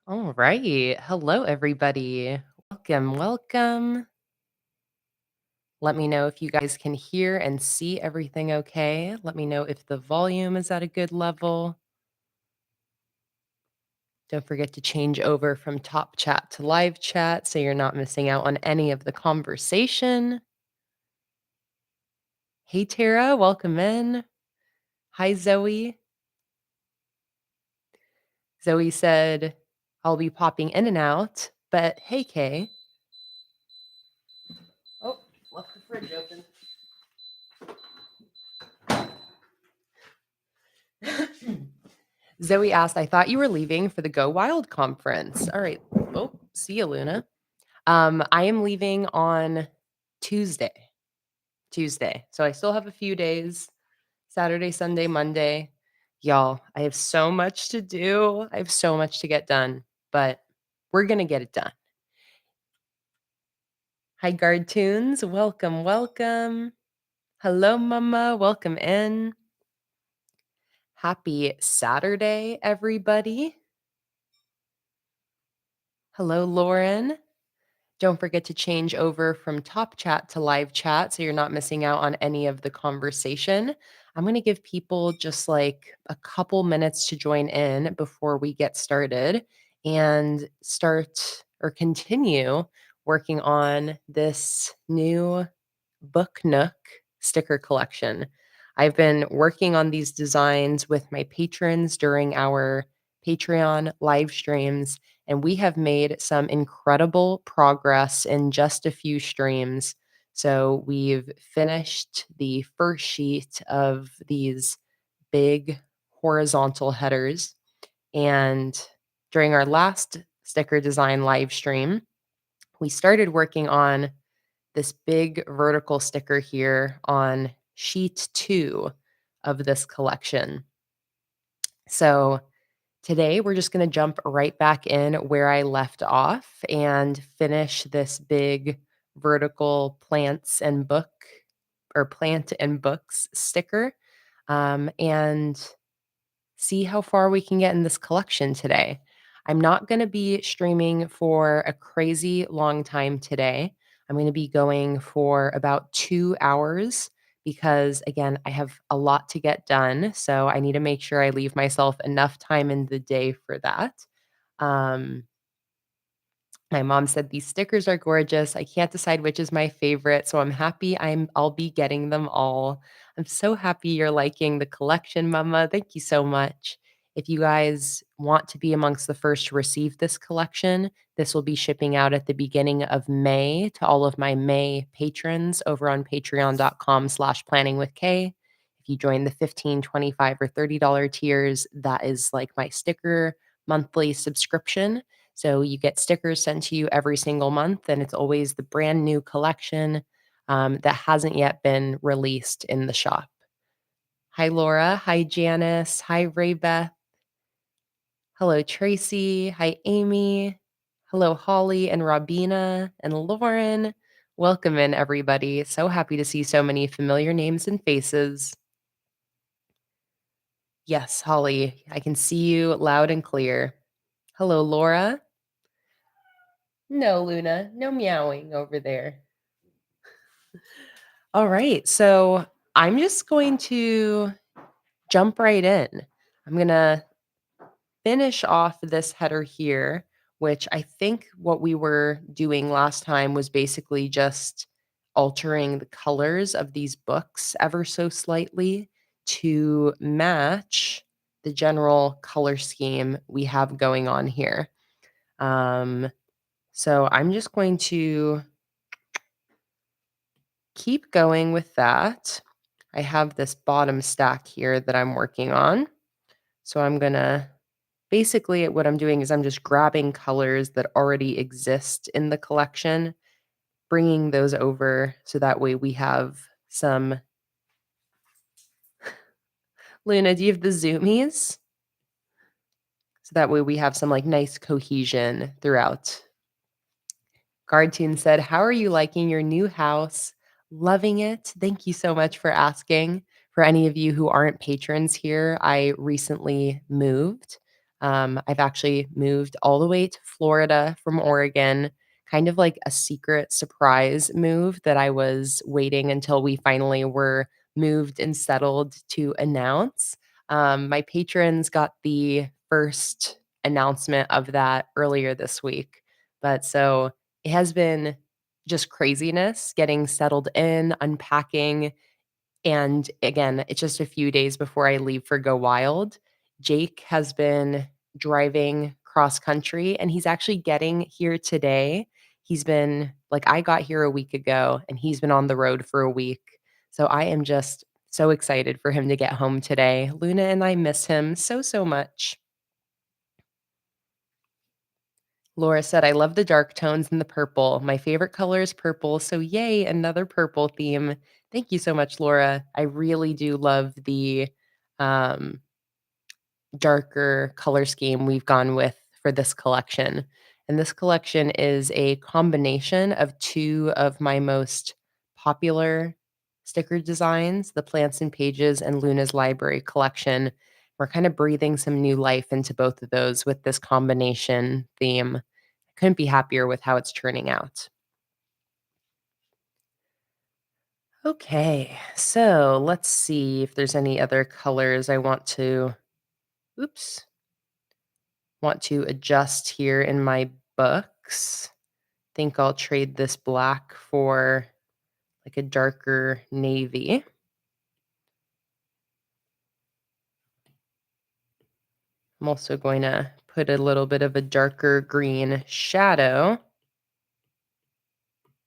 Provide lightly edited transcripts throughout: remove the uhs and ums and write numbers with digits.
All right. Hello, everybody. Welcome, welcome. Let me know if you guys can hear and see everything okay. Let me know if the volume is at a good level. Don't forget to change over from top chat to live chat so you're not missing out on any of the conversation. Hey, Tara, welcome in. Hi, Zoe. Zoe said, I'll be popping in and out, but hey, Kay. Oh, left the fridge open. Zoe asked, I thought you were leaving for the Go Wild conference. All right. Oh, see you, Luna. I am leaving on Tuesday. So I still have a few days. Saturday, Sunday, Monday. Y'all, I have so much to do. I have so much to get done, but we're going to get it done. Hi, Guard Tunes. Welcome, welcome. Hello, Mama. Welcome in. Happy Saturday, everybody. Hello, Lauren. Don't forget to change over from top chat to live chat so you're not missing out on any of the conversation. I'm going to give people just like a couple minutes to join in before we get started and start or continue working on this new Book Nook sticker collection. I've been working on these designs with my patrons during our Patreon live streams, and we have made some incredible progress in just a few streams. So we've finished the first sheet of these big horizontal headers. And during our last sticker design live stream, we started working on this big vertical sticker here on sheet 2 of this collection. So today we're just going to jump right back in where I left off and finish this big vertical plants and book or plant and books sticker and see how far we can get in this collection today. I'm not going to be streaming for a crazy long time today. I'm going to be going for about 2 hours because, again, I have a lot to get done. So I need to make sure I leave myself enough time in the day for that. Um, my mom said these stickers are gorgeous. I can't decide which is my favorite, so I'm happy I'll be getting them all. I'm so happy you're liking the collection, Mama. Thank you so much. If you guys want to be amongst the first to receive this collection, this will be shipping out at the beginning of May to all of my May patrons over on patreon.com/planningwithkay. If you join the 15, 25, or $30 tiers, that is like my sticker monthly subscription. So you get stickers sent to you every single month, and it's always the brand new collection that hasn't yet been released in the shop. Hi, Laura. Hi, Janice. Hi, Ray Beth. Hello, Tracy. Hi, Amy. Hello, Holly and Robina and Lauren. Welcome in, everybody. So happy to see so many familiar names and faces. Yes, Holly, I can see you loud and clear. Hello, Laura. No, Luna, no meowing over there. All right. So I'm just going to jump right in. I'm going to finish off this header here, which I think what we were doing last time was basically just altering the colors of these books ever so slightly to match the general color scheme we have going on here. So I'm just going to keep going with that. I have this bottom stack here that I'm working on. So I'm going to basically what I'm doing is I'm just grabbing colors that already exist in the collection, bringing those over so that way we have some. Luna, do you have the zoomies? So that way we have some like nice cohesion throughout. Guardtune said, how are you liking your new house? Loving it. Thank you so much for asking. For any of you who aren't patrons here, I recently moved. I've actually moved all the way to Florida from Oregon, kind of like a secret surprise move that I was waiting until we finally were moved and settled to announce. My patrons got the first announcement of that earlier this week. But so it has been just craziness getting settled in, unpacking, and again, it's just a few days before I leave for Go Wild. Jake has been driving cross country and he's actually getting here today. He's been like, I got here a week ago and he's been on the road for a week. So I am just so excited for him to get home today. Luna and I miss him so, so much. Laura said, I love the dark tones and the purple. My favorite color is purple. So, yay, another purple theme. Thank you so much, Laura. I really do love the um, darker color scheme we've gone with for this collection. And this collection is a combination of two of my most popular sticker designs, the Plants and Pages and Luna's Library collection. We're kind of breathing some new life into both of those with this combination theme. I couldn't be happier with how it's turning out. Okay, so let's see if there's any other colors I oops, want to adjust here in my books. Think I'll trade this black for like a darker navy. I'm also going to put a little bit of a darker green shadow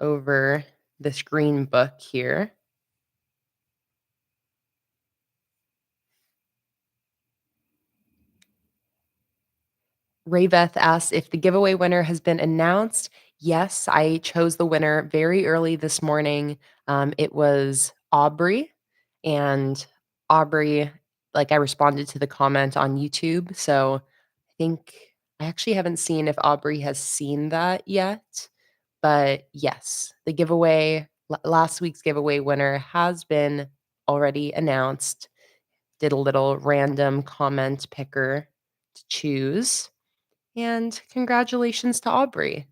over this green book here. Raybeth asks if the giveaway winner has been announced. Yes, I chose the winner very early this morning. It was Aubrey, and Aubrey, like I responded to the comment on YouTube. So I think I actually haven't seen if Aubrey has seen that yet. But yes, the giveaway, last week's giveaway winner has been already announced. Did a little random comment picker to choose. And congratulations to Aubrey.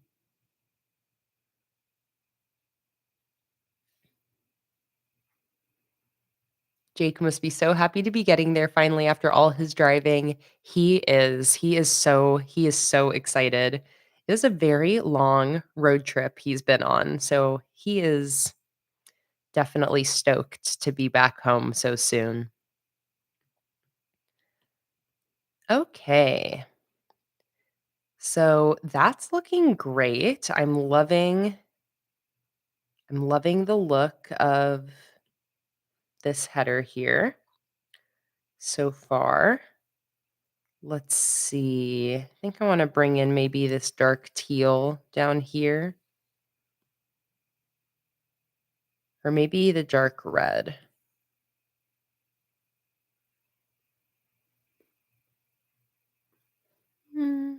Jake must be so happy to be getting there finally after all his driving. He is so excited. It is a very long road trip he's been on, so he is definitely stoked to be back home so soon. Okay. So that's looking great. I'm loving the look of this header here so far. Let's see. I think I want to bring in maybe this dark teal down here, or maybe the dark red. Hmm,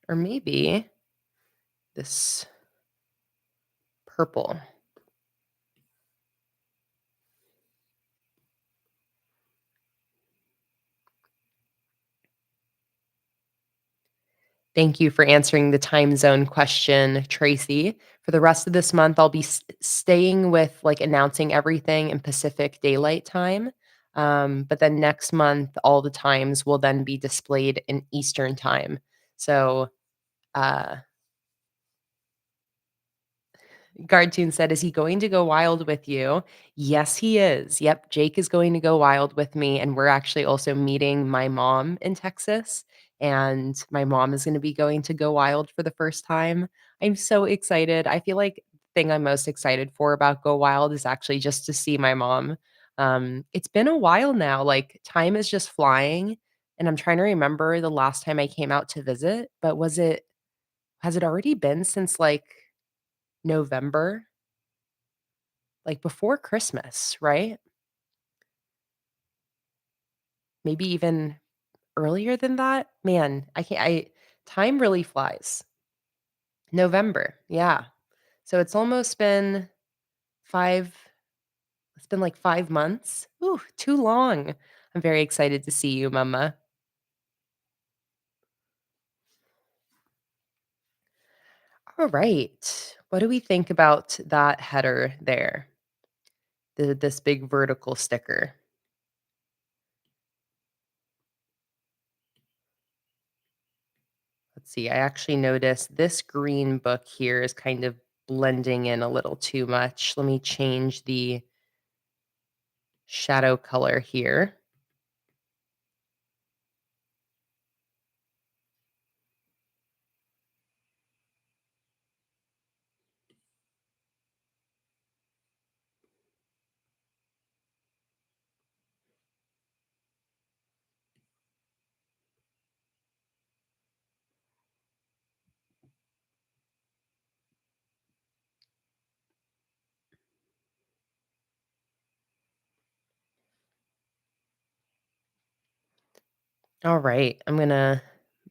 or maybe this purple. Thank you for answering the time zone question, Tracy. For the rest of this month, I'll be staying with like announcing everything in Pacific Daylight Time. But then next month, all the times will then be displayed in Eastern Time. So uh, Guardtoon said, "Is he going to go wild with you?" Yes, he is. Yep, Jake is going to go wild with me, and we're actually also meeting my mom in Texas, and my mom is gonna be going to go wild for the first time. I'm so excited. I feel like the thing I'm most excited for about Go Wild is actually just to see my mom. It's been a while now, like, time is just flying, and I'm trying to remember the last time I came out to visit, but has it already been since, like, November? Like, before Christmas, right? Maybe even earlier than that? Man, I can't I time really flies. November, yeah. So five it's been, like, 5 months. Ooh, too long. I'm very excited to see you, mama. All right. What do we think about that header there? This big vertical sticker. Let's see. I actually noticed this green book here is kind of blending in a little too much. Let me change the shadow color here. All right. I'm going to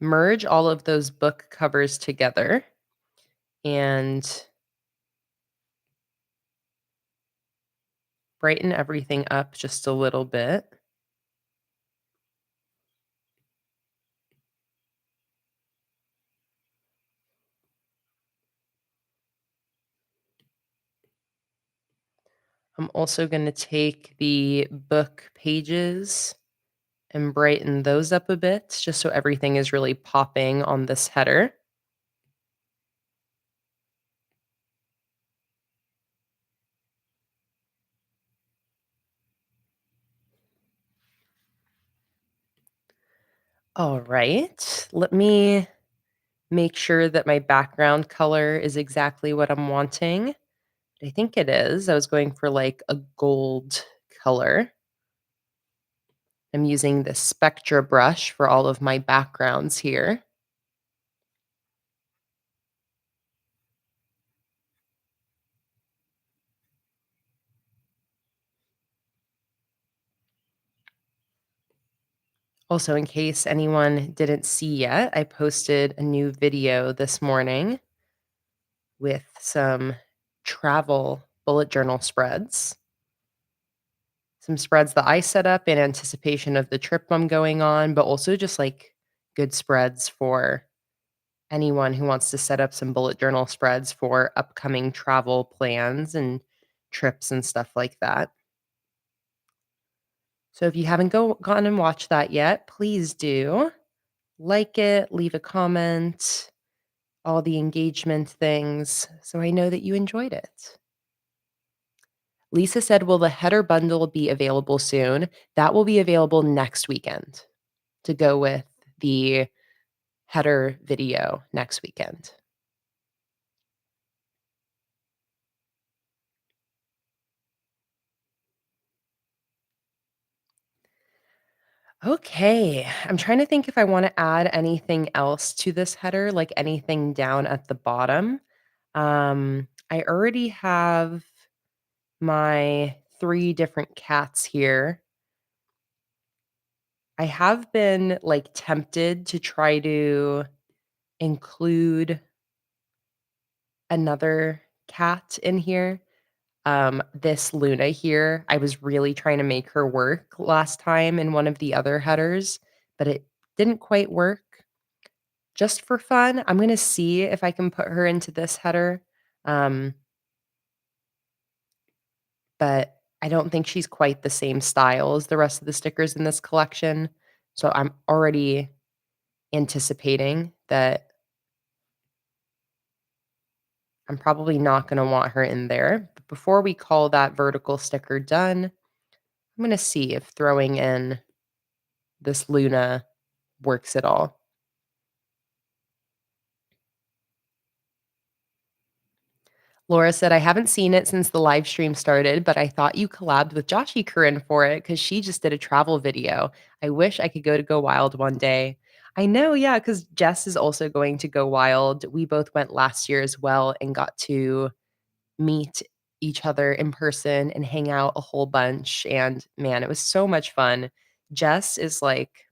merge all of those book covers together and brighten everything up just a little bit. I'm also going to take the book pages and brighten those up a bit just so everything is really popping on this header. All right. Let me make sure that my background color is exactly what I'm wanting. I think it is. I was going for like a gold color. I'm using the Spectra brush for all of my backgrounds here. Also, in case anyone didn't see yet, I posted a new video this morning with some travel bullet journal spreads. Some spreads that I set up in anticipation of the trip I'm going on, but also just like good spreads for anyone who wants to set up some bullet journal spreads for upcoming travel plans and trips and stuff like that. So if you haven't gone and watched that yet, please do. Like it, leave a comment, all the engagement things, so I know that you enjoyed it. Lisa said, "Will the header bundle be available soon?" That will be available next weekend to go with the header video next weekend. Okay, I'm trying to think if I wanna add anything else to this header, like anything down at the bottom. I already have my 3 different cats here. I have been, like, tempted to try to include another cat in here. This Luna here, I was really trying to make her work last time in one of the other headers, but it didn't quite work. Just for fun, I'm gonna see if I can put her into this header, um, but I don't think she's quite the same style as the rest of the stickers in this collection, so I'm already anticipating that I'm probably not gonna want her in there. But before we call that vertical sticker done, I'm gonna see if throwing in this Luna works at all. Laura said, "I haven't seen it since the live stream started, but I thought you collabed with Joshi Corinne for it because she just did a travel video. I wish I could go wild one day." I know, yeah, because Jess is also going to go wild. We both went last year as well and got to meet each other in person and hang out a whole bunch. And man, it was so much fun. Jess is like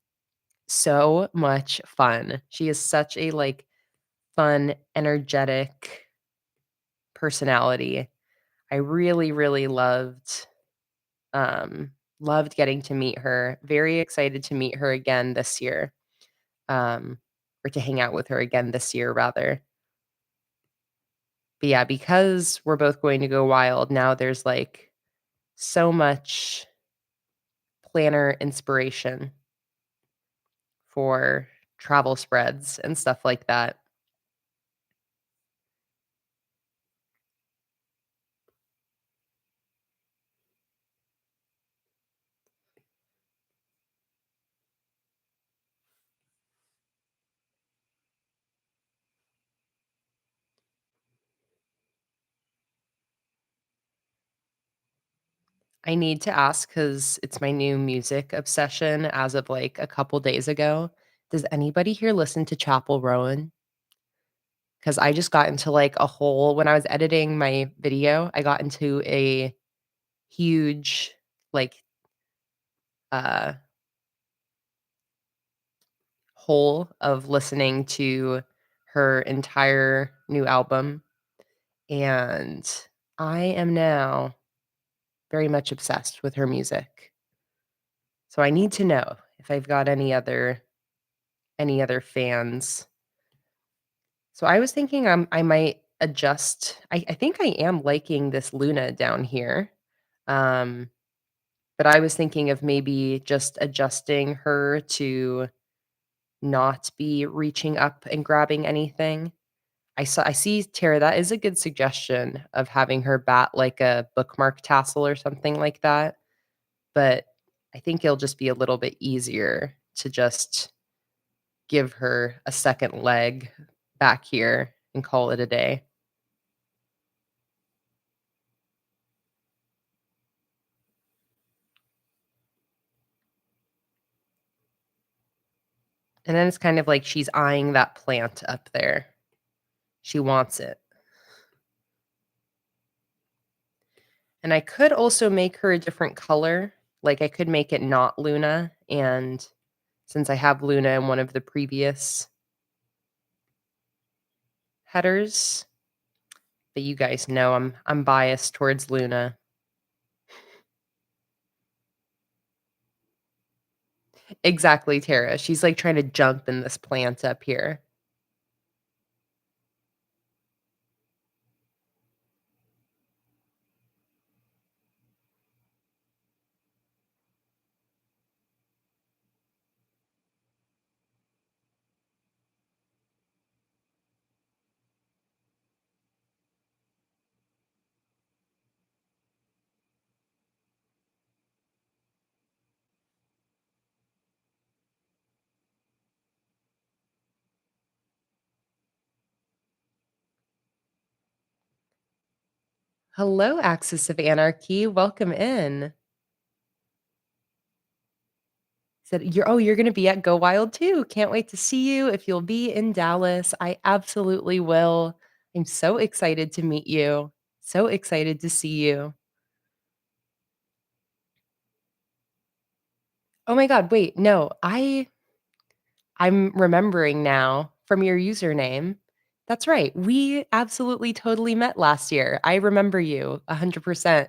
so much fun. She is such a like fun, energetic personality. I really, really um, loved getting to meet her. Very excited to meet her again this year, or to hang out with her again this year, rather. But yeah, because we're both going to go wild, now there's, like, so much planner inspiration for travel spreads and stuff like that. I need to ask because it's my new music obsession as of, like, a couple days ago. Does anybody here listen to Chapel Rowan? Because I just got into, like, a whole when I was editing my video, I got into a huge, like, uh, hole of listening to her entire new album, and I am now very much obsessed with her music. So I need to know if I've got any other fans. So I was thinking I might adjust. I think I am liking this Luna down here. Um, but I was thinking of maybe just adjusting her to not be reaching up and grabbing anything. I see Tara, that is a good suggestion of having her bat like a bookmark tassel or something like that. But I think it'll just be a little bit easier to just give her a second leg back here and call it a day. And then it's kind of like she's eyeing that plant up there. She wants it. And I could also make her a different color. Like I could make it not Luna. And since I have Luna in one of the previous headers, but you guys know I'm biased towards Luna. Exactly, Tara. She's like trying to jump in this plant up here. Hello, Axis of Anarchy. Welcome in. Said, you're gonna be at Go Wild too. Can't wait to see you. If you'll be in Dallas, I absolutely will. I'm so excited to meet you. So excited to see you. Oh my god, wait, no, I'm remembering now from your username. That's right. We absolutely totally met last year. I remember you 100%.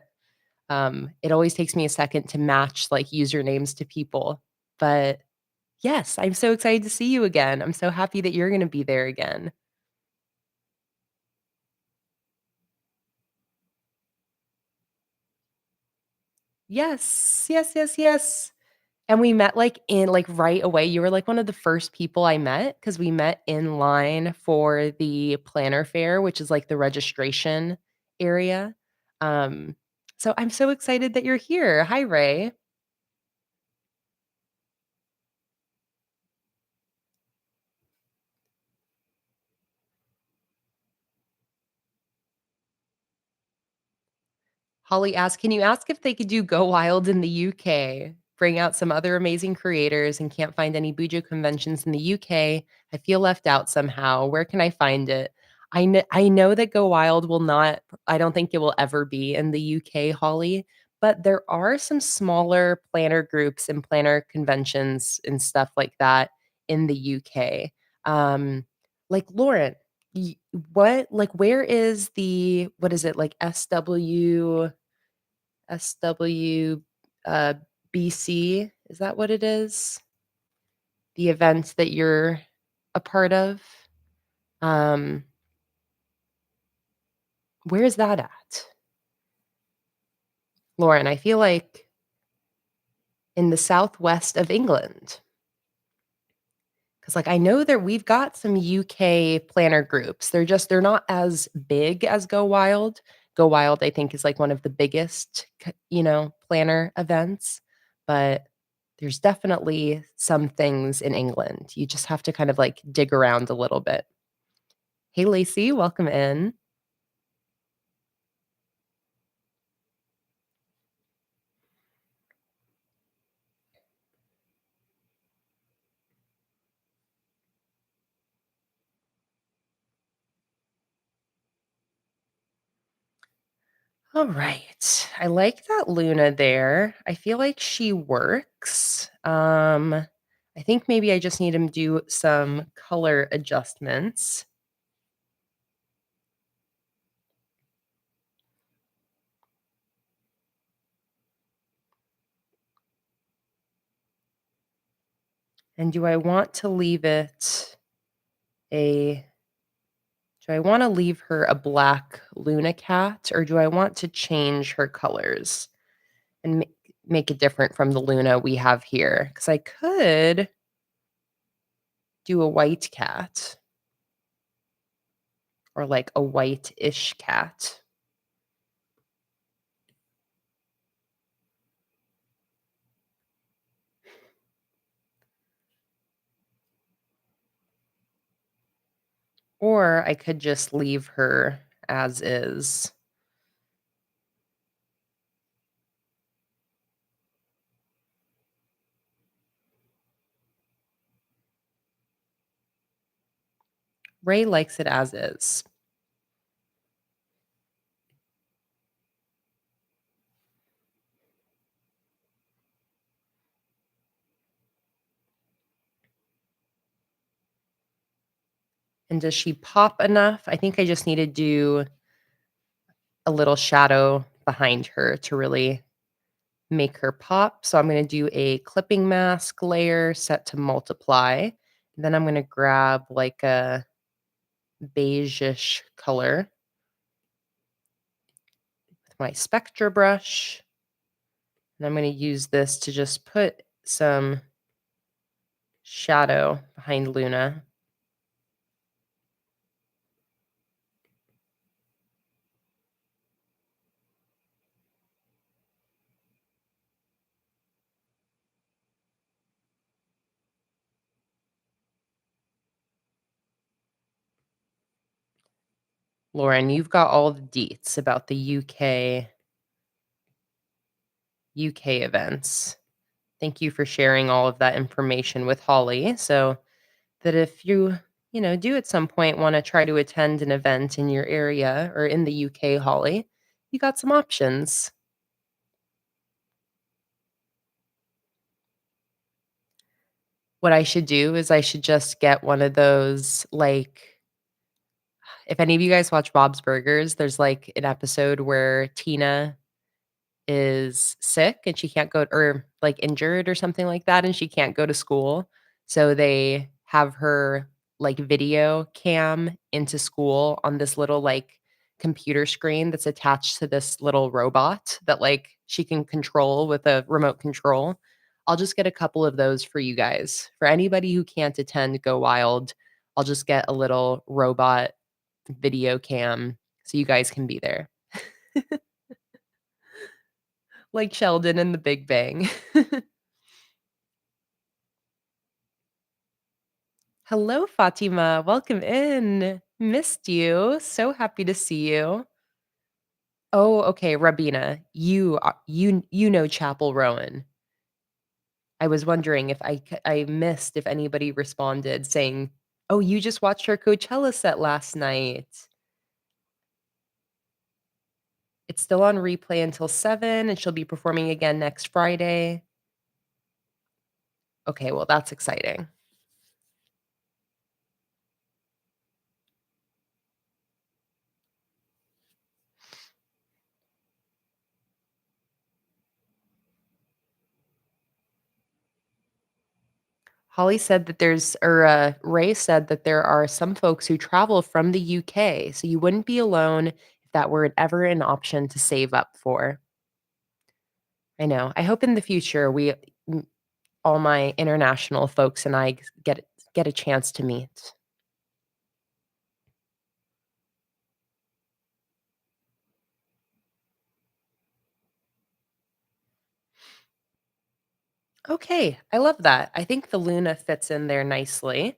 It always takes me a second to match like usernames to people, but yes, I'm so excited to see you again. I'm so happy that you're going to be there again. Yes, yes, yes, yes. And we met like in like right away. You were like one of the first people I met because we met in line for the planner fair, which is like the registration area. Um, so I'm so excited that you're here. Hi, Ray. Holly asked, "Can you ask if they could do Go Wild in the UK? Bring out some other amazing creators and can't find any Bujo conventions in the UK. I feel left out somehow. Where can I find it?" I know that Go Wild will not I don't think it will ever be in the UK, Holly, but there are some smaller planner groups and planner conventions and stuff like that in the UK. Um, like Lauren, where is the what is it, like SW, BC, is that what it is? The event that you're a part of? Um, Where's that at? Lauren, I feel like in the southwest of England. 'Cause, like, I know that we've got some UK planner groups. They're not as big as Go Wild. Go Wild, I think, is, like, one of the biggest planner events, but there's definitely some things in England. You just have to kind of, like, dig around a little bit. Hey, Lacey, welcome in. Alright. I like that Luna there. I feel like she works. I think maybe I just need to do some color adjustments. And do I want to leave it a do I wanna leave her a black Luna cat, or do I want to change her colors and make it different from the Luna we have here? Because I could do a white cat or, like, a white-ish cat. Or I could just leave her as is. Ray likes it as is. And does she pop enough? I think I just need to do a little shadow behind her to really make her pop. So I'm gonna do a clipping mask layer set to multiply. Then I'm gonna grab like a beige-ish color with my Spectra brush. And I'm gonna use this to just put some shadow behind Luna. Lauren, you've got all the deets about the UK events. Thank you for sharing all of that information with Holly so that if you do at some point want to try to attend an event in your area or in the UK, Holly, you got some options. What I should do is I should just get one of those, like, if any of you guys watch Bob's Burgers, there's like an episode where Tina is sick and she can't go, or like injured or something like that, and she can't go to school. So they have her like video cam into school on this little like computer screen that's attached to this little robot that like she can control with a remote control. I'll just get a couple of those for you guys. For anybody who can't attend Go Wild, I'll just get a little robot video cam so you guys can be there. Like Sheldon in The Big Bang. Hello, Fatima. Welcome in. Missed you. So happy to see you. Oh, okay, Rabina, you know Chapel Rowan. I was wondering if I missed if anybody responded saying, "Oh, you just watched her Coachella set last night." It's still on replay until 7, and she'll be performing again next Friday. Okay, well, that's exciting. Holly said that Ray said that there are some folks who travel from the UK, so you wouldn't be alone if if that were ever an option to save up for. I know. I hope in the future all my international folks and I get a chance to meet. Okay, I love that. I think the Luna fits in there nicely.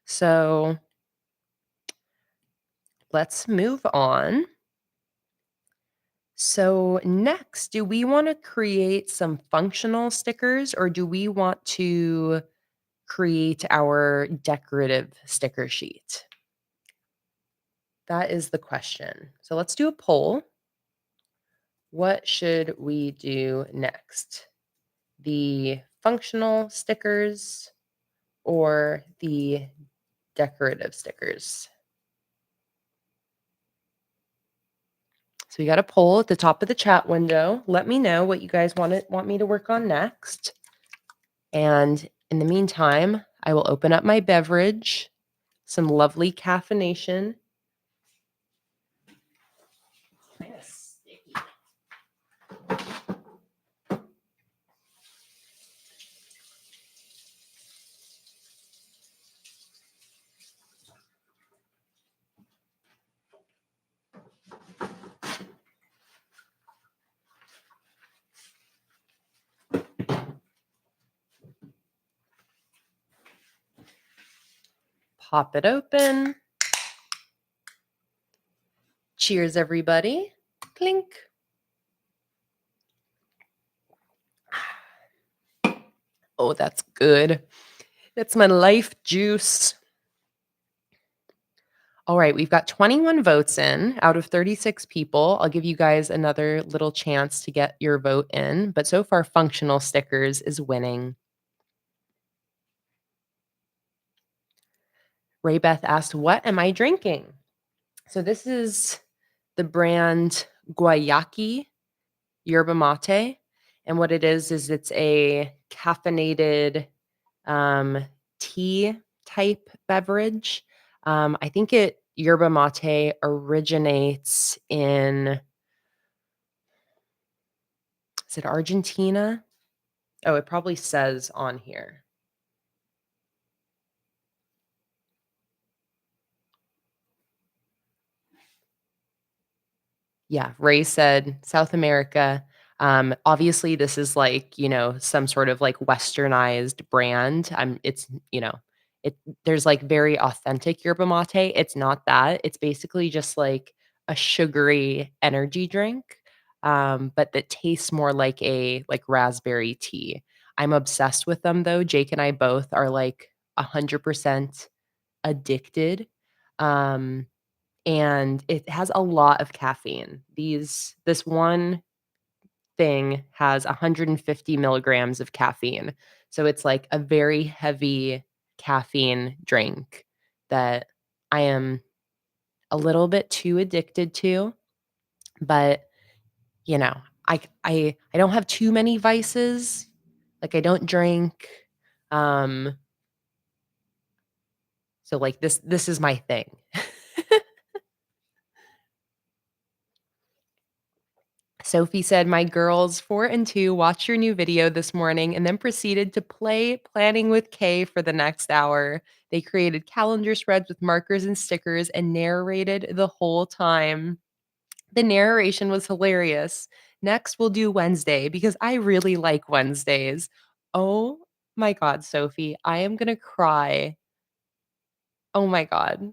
So let's move on. So next, do we want to create some functional stickers or do we want to create our decorative sticker sheet? That is the question. So let's do a poll. What should we do next? The functional stickers or the decorative stickers? So we got a poll at the top of the chat window. Let me know what you guys want me to work on next. And in the meantime, I will open up my beverage, some lovely caffeination. Yes. Pop it open. Cheers, everybody. Clink. Oh, that's good. That's my life juice. All right, we've got 21 votes in out of 36 people. I'll give you guys another little chance to get your vote in, but so far, functional stickers is winning. Ray Beth asked, "What am I drinking?" So this is the brand Guayaki Yerba Mate, and what it is it's a caffeinated tea type beverage. I think yerba mate originates in, is it Argentina? Oh, it probably says on here. Yeah, Ray said South America. Obviously, this is like, some sort of like westernized brand. It's, it there's like very authentic yerba mate. It's not that. It's basically just like a sugary energy drink, but that tastes more like a like raspberry tea. I'm obsessed with them though. Jake and I both are like 100% addicted. Um, and it has a lot of caffeine. This one thing has 150 milligrams of caffeine. So it's like a very heavy caffeine drink that I am a little bit too addicted to, but you know, I don't have too many vices. Like I don't drink. Um, so like this is my thing. Sophie said, "My girls, 4 and 2, watched your new video this morning and then proceeded to play Planning with Kay for the next hour. They created calendar spreads with markers and stickers and narrated the whole time. The narration was hilarious. Next, we'll do Wednesday because I really like Wednesdays." Oh my God, Sophie, I am going to cry. Oh my God.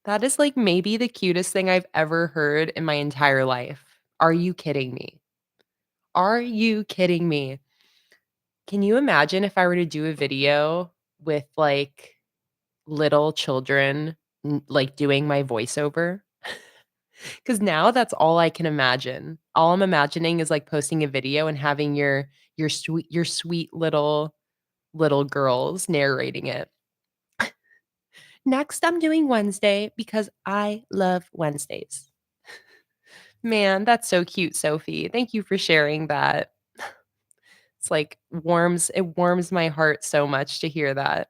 That is like maybe the cutest thing I've ever heard in my entire life. Are you kidding me? Are you kidding me? Can you imagine if I were to do a video with, like, little children, like, doing my voiceover? Because now that's all I can imagine. All I'm imagining is, like, posting a video and having your sweet little girls narrating it. "Next, I'm doing Wednesday because I love Wednesdays." Man, that's so cute, Sophie. Thank you for sharing that. It's like warms my heart so much to hear that.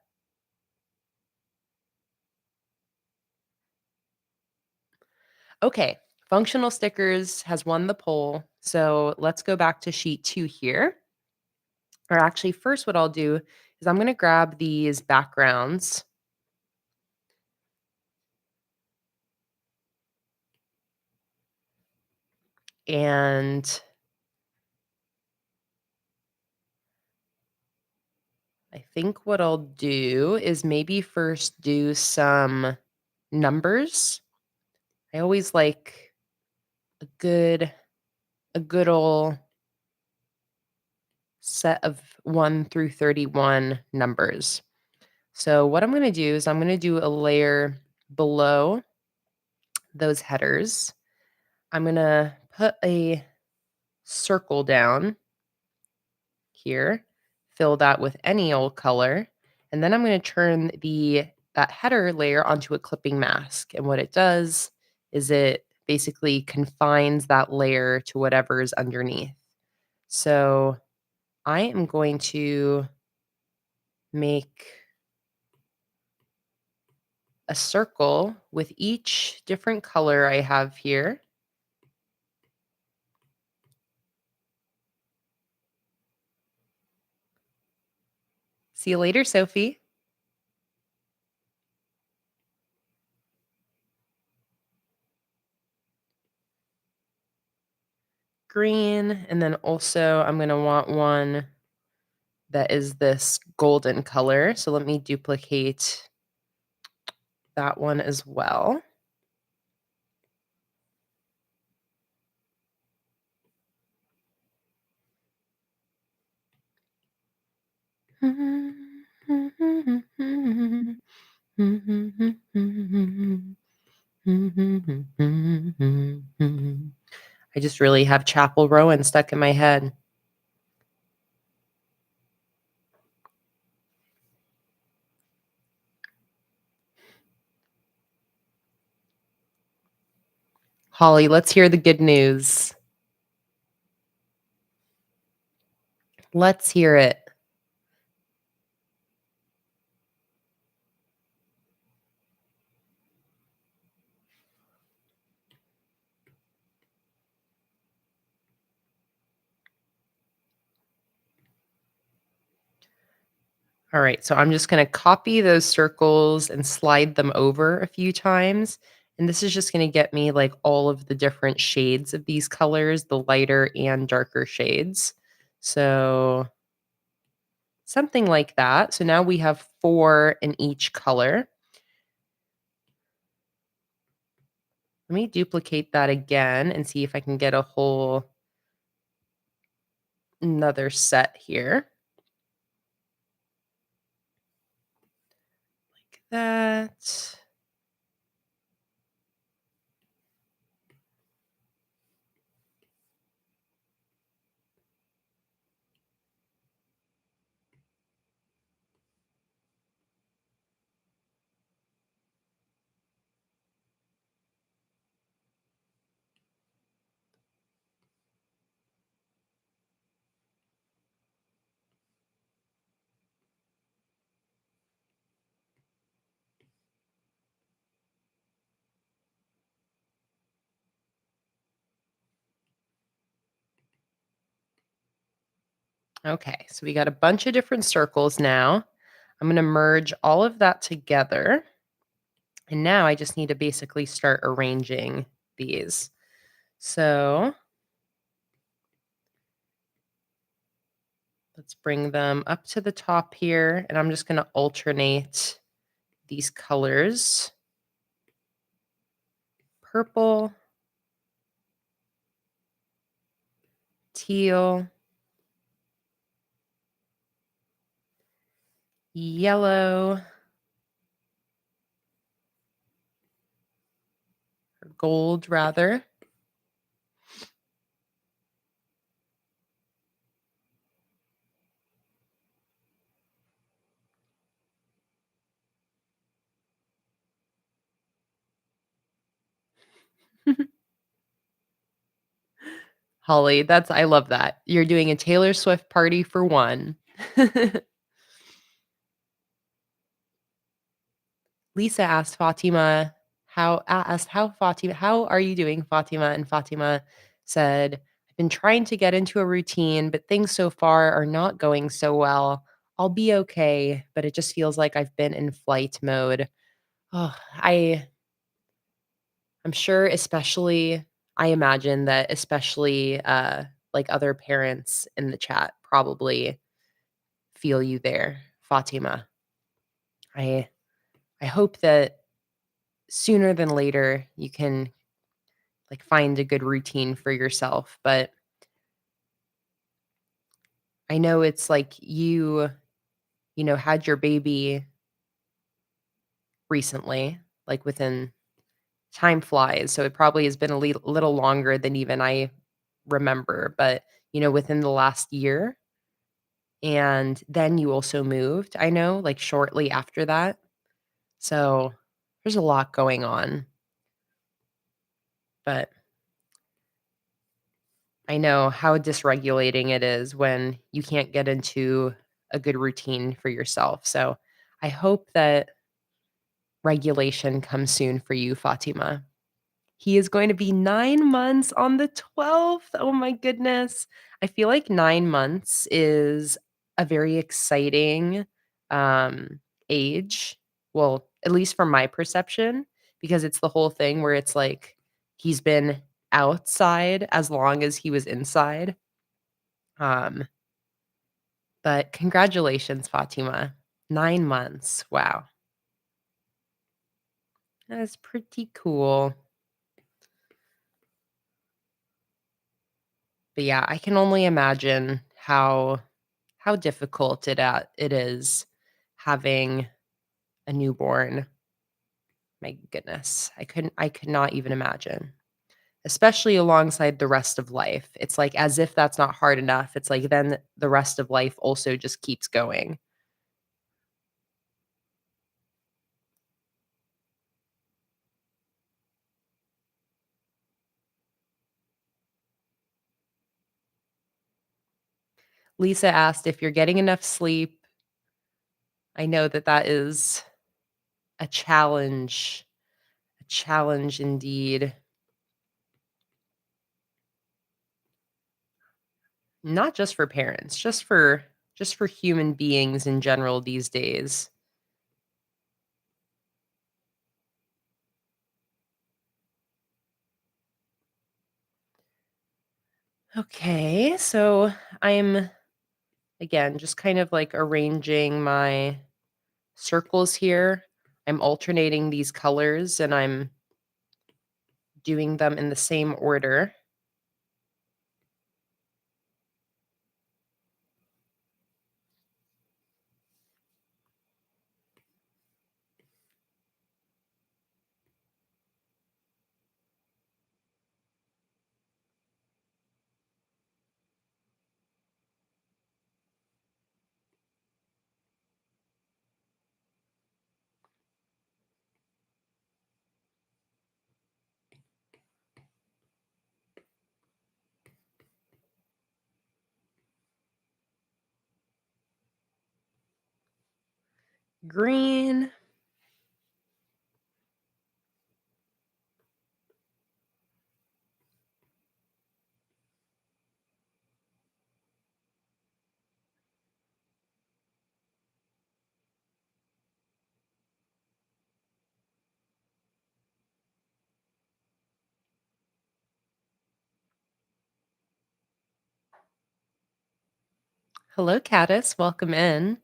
Okay, functional stickers has won the poll. So let's go back to sheet 2 here. Or actually, first, what I'll do is I'm going to grab these backgrounds and I think what I'll do is maybe first do some numbers. I always like a good old set of 1 through 31 numbers. So what I'm going to do is I'm going to do a layer below those headers. I'm going to put a circle down here, fill that with any old color, and then I'm going to turn that header layer onto a clipping mask. And what it does is it basically confines that layer to whatever is underneath. So I am going to make a circle with each different color I have here. See you later, Sophie. Green, and then also I'm going to want one that is this golden color. So let me duplicate that one as well. I just really have Chapel Rowan stuck in my head. Holly, let's hear the good news. Let's hear it. All right, so I'm just going to copy those circles and slide them over a few times. And this is just going to get me like all of the different shades of these colors, the lighter and darker shades. So something like that. So now we have 4 in each color. Let me duplicate that again and see if I can get a whole another set here. Like that. Okay, so we got a bunch of different circles now. I'm going to merge all of that together. And now I just need to basically start arranging these. So let's bring them up to the top here. And I'm just going to alternate these colors. Purple, teal, yellow, or gold rather. Holly, I love that. You're doing a Taylor Swift party for one. Lisa asked Fatima, asked how are you doing, Fatima? And Fatima said, I've been trying to get into a routine, but things so far are not going so well. I'll be okay, but it just feels like I've been in flight mode. Oh, I'm sure especially I imagine that especially like other parents in the chat probably feel you there, Fatima. I I hope that sooner than later you can like find a good routine for yourself, but I know it's like you had your baby recently, like within time flies, so it probably has been a little longer than even I remember, but within the last year, and then you also moved, I know, like shortly after that. So there's a lot going on, but I know how dysregulating it is when you can't get into a good routine for yourself. So I hope that regulation comes soon for you, Fatima. He is going to be 9 months on the 12th. Oh my goodness. I feel like 9 months is a very exciting, um, age. Well, at least from my perception, because it's the whole thing where it's like he's been outside as long as he was inside. Um, but congratulations, Fatima. 9 months. Wow. That's pretty cool. But yeah, I can only imagine how difficult it is having a newborn. My goodness, I could not even imagine, especially alongside the rest of life. It's like as if that's not hard enough. It's like then the rest of life also just keeps going. Lisa asked if you're getting enough sleep. I know that that is a challenge indeed. Not just for parents, just for human beings in general these days. Okay, so I'm again just kind of like arranging my circles here. I'm alternating these colors and I'm doing them in the same order. Green. Hello, Caddis. Welcome in.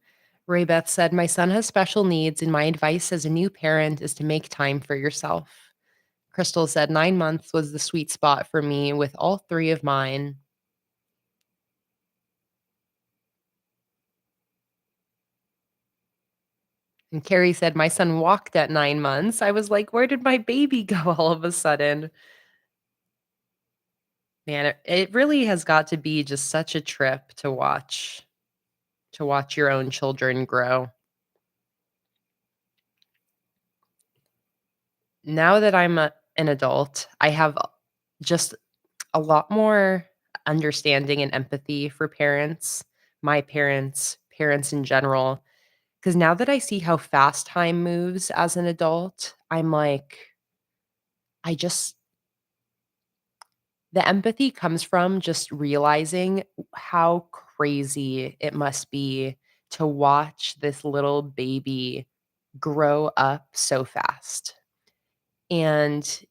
Raybeth said, my son has special needs, and my advice as a new parent is to make time for yourself. Crystal said, 9 months was the sweet spot for me with all three of mine. And Carrie said, my son walked at 9 months. I was like, where did my baby go all of a sudden? Man, it really has got to be just such a trip to watch your own children grow. Now that I'm an adult, I have just a lot more understanding and empathy for parents, my parents, parents in general. Because now that I see how fast time moves as an adult, I'm like, I just the empathy comes from just realizing how crazy it must be to watch this little baby grow up so fast. And,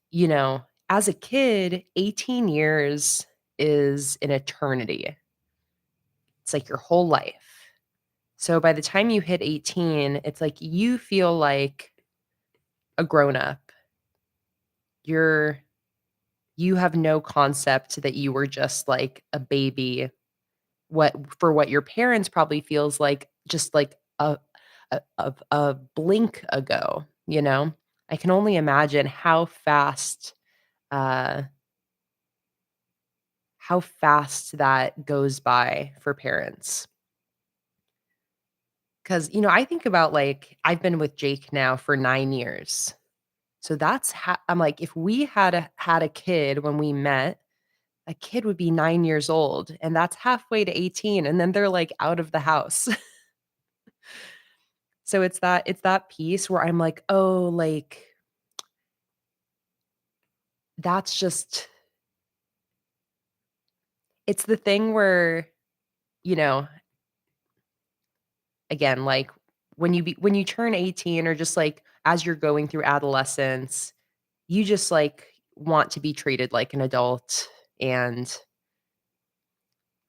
as a kid, 18 years is an eternity. It's like your whole life. So by the time you hit 18, it's like you feel like a grown up. You're you have no concept that you were just like a baby. What your parents probably feels like just like a blink ago, you know? I can only imagine uh how fast that goes by for parents. Because I think about, like, I've been with Jake now for 9 years. So I'm like, if we had a kid when we met, a kid would be 9 years old, and that's halfway to 18, and then they're, like, out of the house. So it's that piece where I'm like, "Oh, like, that's just" it's the thing where, you know, again, like, when you turn 18 or just, like, as you're going through adolescence, you just, like, want to be treated like an adult, and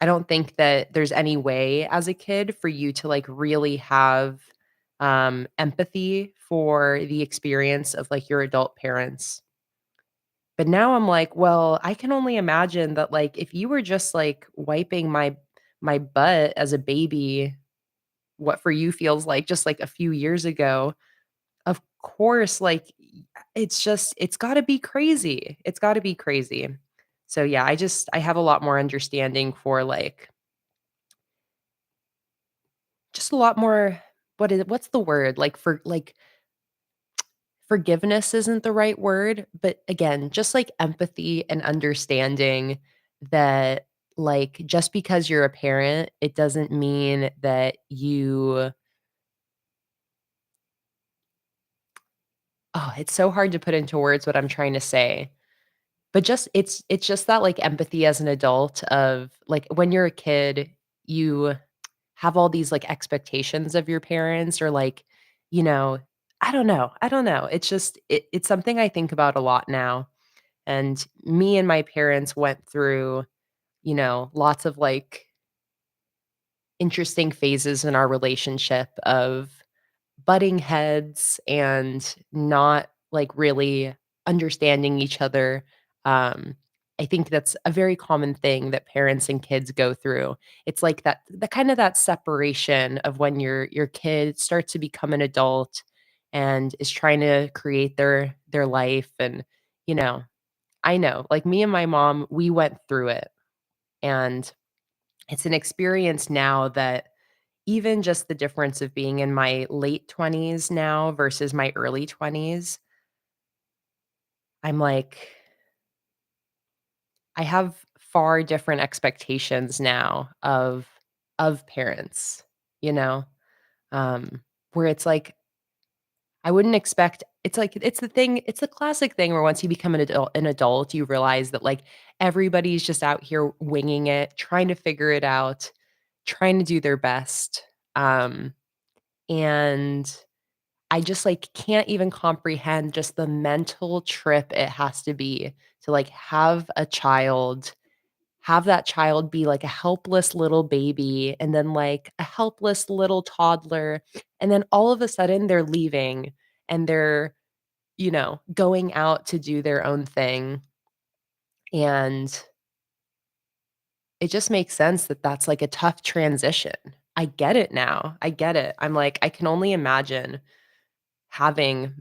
I don't think that there's any way as a kid for you to, like, really have, empathy for the experience of, like, your adult parents. But now I'm like, well, I can only imagine that, like, if you were just, like, wiping my butt as a baby, what for you feels like just, like, a few years ago, of course, like, it's gotta be crazy. It's gotta be crazy. So, yeah, I have a lot more understanding for, like, just a lot more what's the word? Forgiveness isn't the right word, but again, just, like, empathy and understanding that, like, just because you're a parent, it doesn't mean that you it's so hard to put into words what I'm trying to say. But just it's just that, like, empathy as an adult of, like, when you're a kid, you have all these, like, expectations of your parents or, like, you know, I don't know. It's just it's something I think about a lot now, and me and my parents went through, lots of, like, interesting phases in our relationship of butting heads and not, like, really understanding each other. Um, I think that's a very common thing that parents and kids go through. It's like the kind of that separation of when your kid starts to become an adult and is trying to create their life and, you know, I know, like, me and my mom, we went through it, and it's an experience now that even just the difference of being in my late 20s now versus my early 20s, I'm like, I have far different expectations now of parents, you know? Where it's like, I wouldn't expect it's like it's the classic thing where once you become an adult, you realize that, like, everybody's just out here winging it, trying to figure it out, trying to do their best. And I just, like, can't even comprehend just the mental trip it has to be to, like, have that child be, like, a helpless little baby and then, like, a helpless little toddler, and then all of a sudden they're leaving and they're, going out to do their own thing, and it just makes sense that that's, like, a tough transition. I get it now. I get it. I'm like, I can only imagine having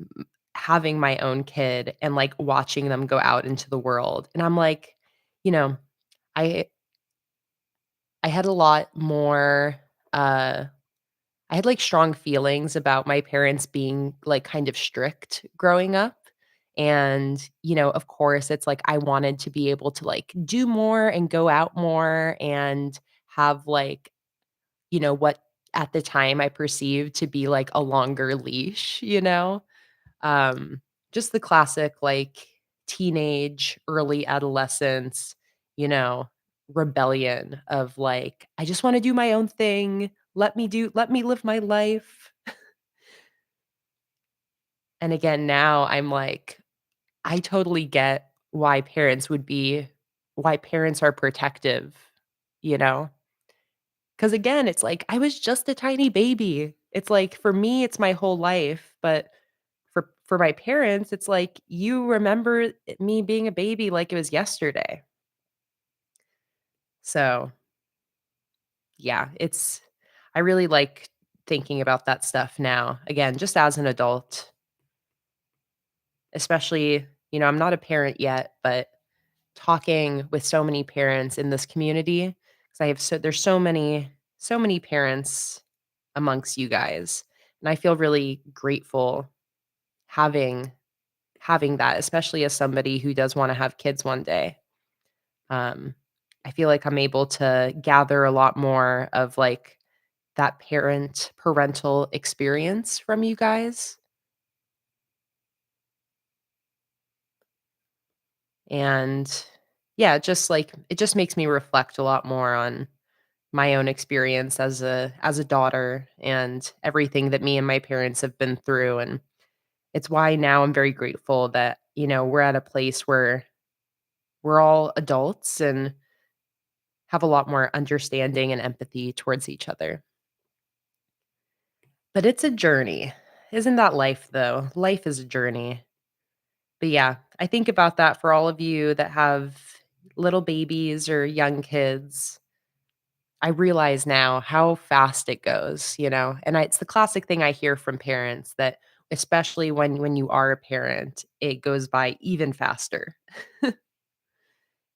having my own kid and, like, watching them go out into the world, and I'm like, you know, I I had a lot more, uh I had, like, strong feelings about my parents being, like, kind of strict growing up, and, of course, it's like I wanted to be able to, like, do more and go out more and have, like, what at the time I perceived to be, like, a longer leash, um, just the classic, like, teenage, early adolescence, you know, rebellion of like, I just want to do my own thing. Let me live my life. And again, now I'm like, I totally get why parents are protective, you know? Because again, it's like, I was just a tiny baby. It's like, for me, it's my whole life, but for my parents, it's like, you remember me being a baby like it was yesterday. So, yeah, I really like thinking about that stuff now. Again, just as an adult, especially, I'm not a parent yet, but talking with so many parents in this community, because there's so many parents amongst you guys, and I feel really grateful having having that, especially as somebody who does wanna have kids one day. Um, I feel like I'm able to gather a lot more of, like, that parental experience from you guys, and, yeah, it just makes me reflect a lot more on my own experience as a daughter and everything that me and my parents have been through, and it's why now I'm very grateful that, we're at a place where we're all adults and have a lot more understanding and empathy towards each other. But it's a journey. Isn't that life though? Life is a journey. But yeah, I think about that for all of you that have little babies or young kids. I realize now how fast it goes, and it's the classic thing I hear from parents that especially when you are a parent, it goes by even faster.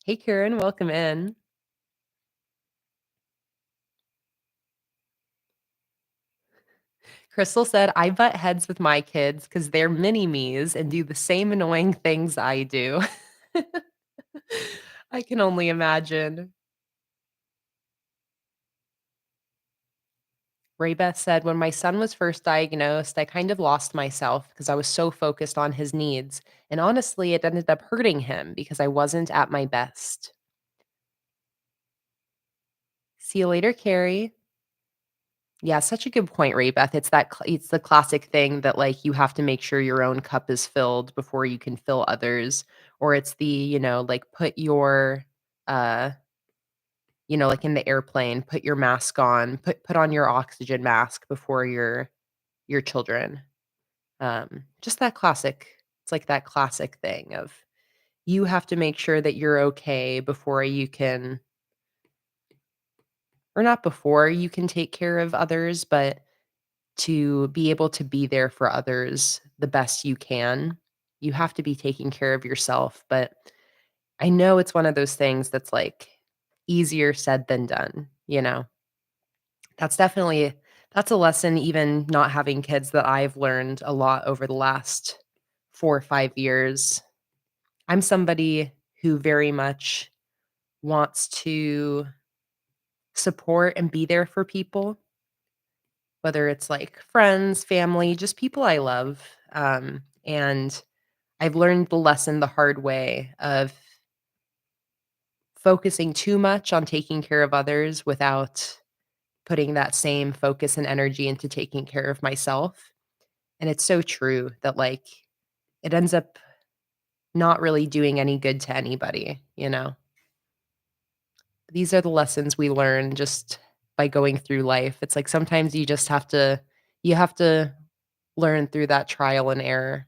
Hey, Karen, welcome in. Crystal said, I butt heads with my kids because they're mini me's and do the same annoying things I do. I can only imagine. Raybeth said, when my son was first diagnosed, I kind of lost myself because I was so focused on his needs. And honestly, it ended up hurting him because I wasn't at my best. See you later, Carrie. Yeah, such a good point, Raybeth. It's the classic thing that like you have to make sure your own cup is filled before you can fill others. Or it's the, like put your like in the airplane, put your mask on, put on your oxygen mask before your children. Just that classic it's like that classic thing of you have to make sure that you're okay before you can or not before you can take care of others, but to be able to be there for others the best you can, you have to be taking care of yourself, but I know it's one of those things that's, like, easier said than done, you know? That's definitely that's a lesson even not having kids that I've learned a lot over the last 4 or 5 years. I'm somebody who very much wants to support and be there for people, whether it's, like, friends, family, just people I love, and I've learned the lesson the hard way of focusing too much on taking care of others without putting that same focus and energy into taking care of myself, and it's so true that, like, it ends up not really doing any good to anybody, you know? These are the lessons we learn just by going through life. It's like sometimes you have to learn through that trial and error.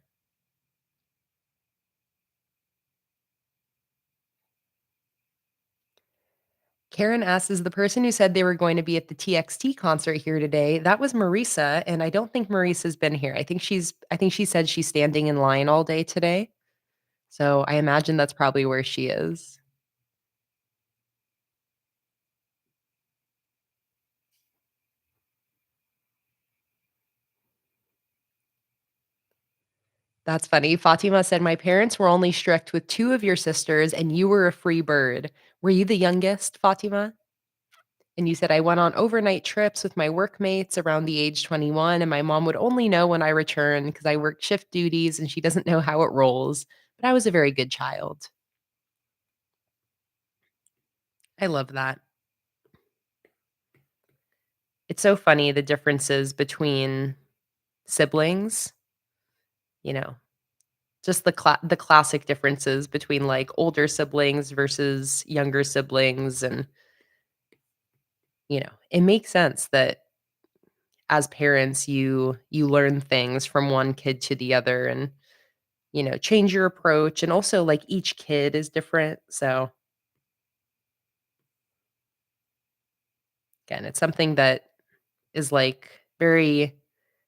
Karen asks, "Is the person who said they were going to be at the TXT concert here today?" That was Marisa, and I don't think Marisa's been here. I think she said she's standing in line all day today, so I imagine that's probably where she is. That's funny. Fatima said, "My parents were only strict with 2 of your sisters, and you were a free bird." Were you the youngest, Fatima? And you said, "I went on overnight trips with my workmates around the age 21, and my mom would only know when I returned because I worked shift duties and she doesn't know how it rolls. but I was a very good child. I love that. It's so funny the differences between siblings, you know, just the classic differences between, like, older siblings versus younger siblings, and, it makes sense that as parents, you learn things from one kid to the other and, change your approach, and also, like, each kid is different, so, again, it's something that is, like, very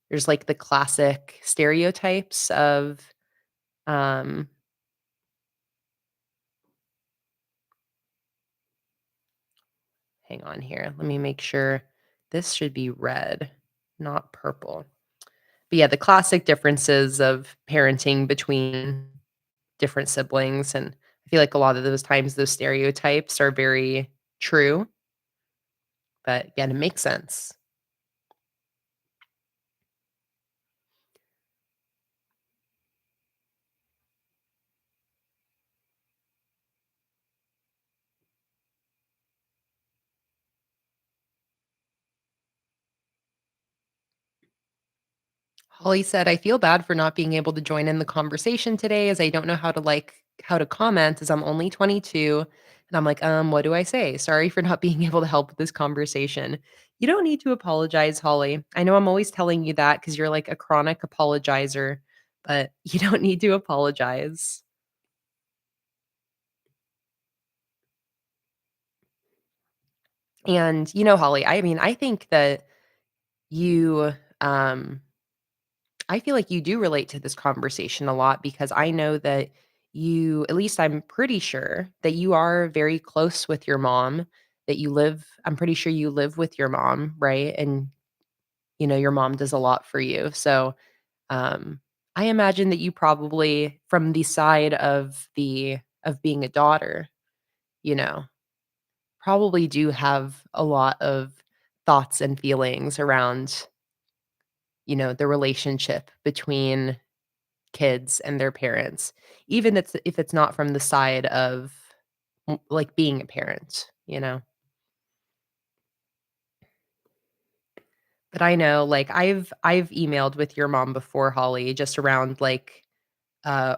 there's, like, the classic stereotypes of, um hang on here, let me make sure. This should be red, not purple. But, yeah, the classic differences of parenting between different siblings, and I feel like a lot of those times those stereotypes are very true, but again, it makes sense. Holly said, "I feel bad for not being able to join in the conversation today as I don't know how to comment as I'm only 22." And I'm like, what do I say? Sorry for not being able to help with this conversation." You don't need to apologize, Holly. I know I'm always telling you that because you're like a chronic apologizer, but you don't need to apologize. And, Holly, I mean, I think that you, um, I feel like you do relate to this conversation a lot because I know that at least I'm pretty sure that you are very close with your mom, that I'm pretty sure you live with your mom, right? And, your mom does a lot for you. So, um, I imagine that you probably, from the side of being a daughter, you know, probably do have a lot of thoughts and feelings around, the relationship between kids and their parents, even if it's not from the side of, like, being a parent. But I know, like, I've emailed with your mom before, Holly, just around, like, uh,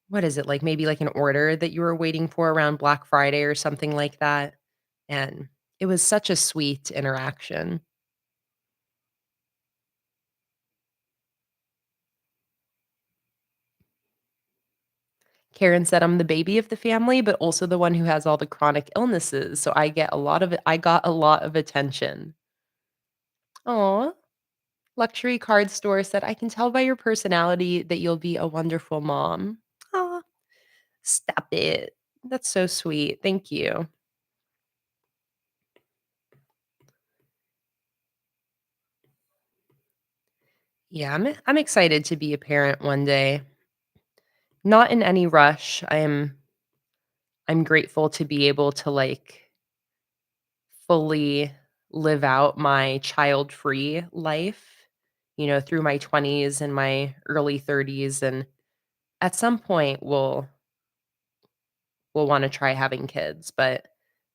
what is it, like, maybe, like, an order that you were waiting for around Black Friday or something like that, and it was such a sweet interaction. Karen said, "I'm the baby of the family, but also the one who has all the chronic illnesses, so I got a lot of attention." Aw. Luxury card store said, "I can tell by your personality that you'll be a wonderful mom." Aw, stop it. That's so sweet. Thank you. Yeah, I'm excited to be a parent one day. Not in any rush. I'm grateful to be able to, like, fully live out my child-free life, through my 20s and my early 30s, and at some point we'll wanna try having kids, but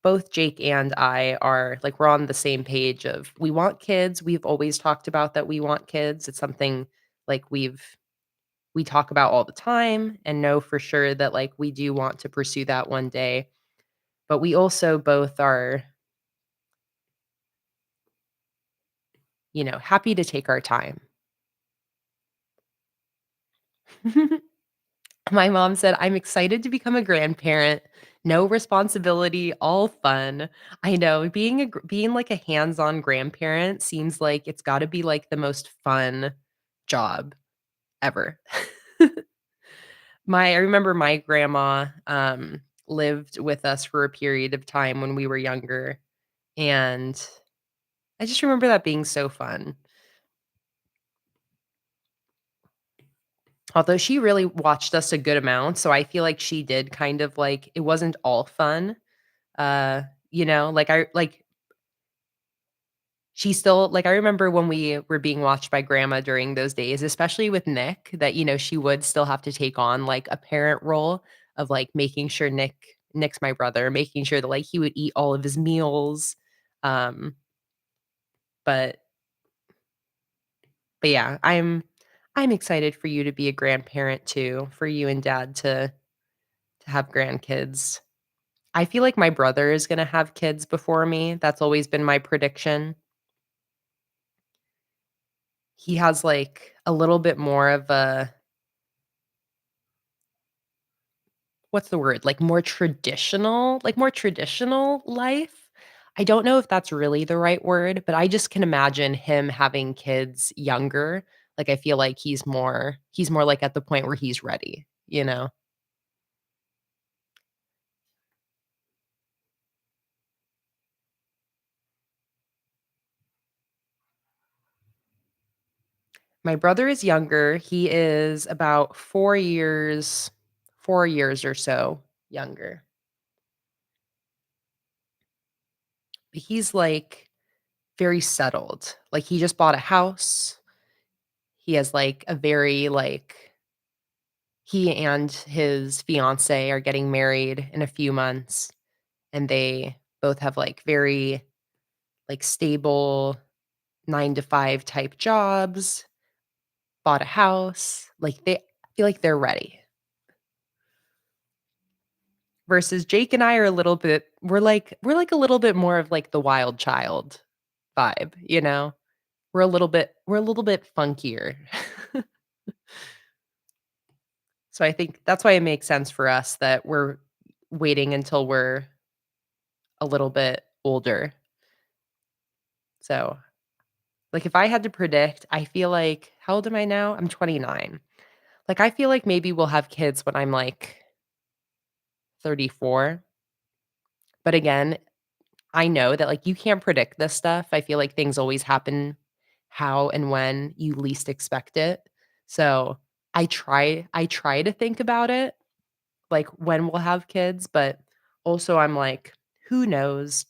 both Jake and I are like, we're on the same page of we want kids. We've always talked about that we want kids. It's something, like, we talk about all the time and know for sure that, like, we do want to pursue that one day, but we also both are, happy to take our time. My mom said, "I'm excited to become a grandparent. No responsibility, all fun." I know, being, like, a hands-on grandparent seems like it's gotta be, like, the most fun job ever. I remember my grandma, lived with us for a period of time when we were younger, and I just remember that being so fun. Although she really watched us a good amount, so I feel like she did kind of, like, it wasn't all fun. Uh, like, she still like, I remember when we were being watched by grandma during those days, especially with Nick, that, she would still have to take on, like, a parent role of, like, making sure Nick's my brother, making sure that, like, he would eat all of his meals, um, but yeah, I'm excited for you to be a grandparent too, for you and dad to have grandkids. I feel like my brother is gonna have kids before me, that's always been my prediction. He has, like, a little bit more of a what's the word? More traditional life? I don't know if that's really the right word, but I just can imagine him having kids younger. Like, I feel like he's more, like, at the point where he's ready, you know? My brother is younger. He is about 4 years or so younger. He's, like, very settled. Like, he just bought a house. He has, like, a very, like he and his fiancée are getting married in a few months, and they both have, like, very, like, stable 9 to 5 type jobs, bought a house. Like, they I feel like they're ready. Versus Jake and I are a little bit we're like a little bit more of, like, the wild child vibe, you know? We're a little bit funkier. So I think that's why it makes sense for us that we're waiting until we're a little bit older. So, like, if I had to predict, I feel like how old am I now? I'm 29. Like, I feel like maybe we'll have kids when I'm, like, 34, but again, I know that, like, you can't predict this stuff. I feel like things always happen how and when you least expect it. So, I try to think about it, like, when we'll have kids, but also I'm like, who knows?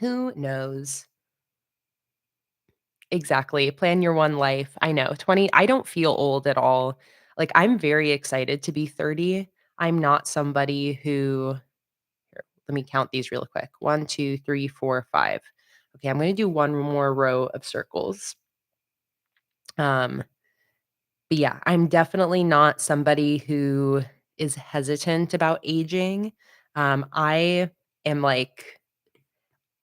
Who knows? Exactly. Plan your one life. I know. 20 I don't feel old at all. Like, I'm very excited to be 30. I'm not somebody who here, let me count these real quick. 1, 2, 3, 4, 5. Okay, I'm gonna do one more row of circles. Um, but yeah, I'm definitely not somebody who is hesitant about aging. I am like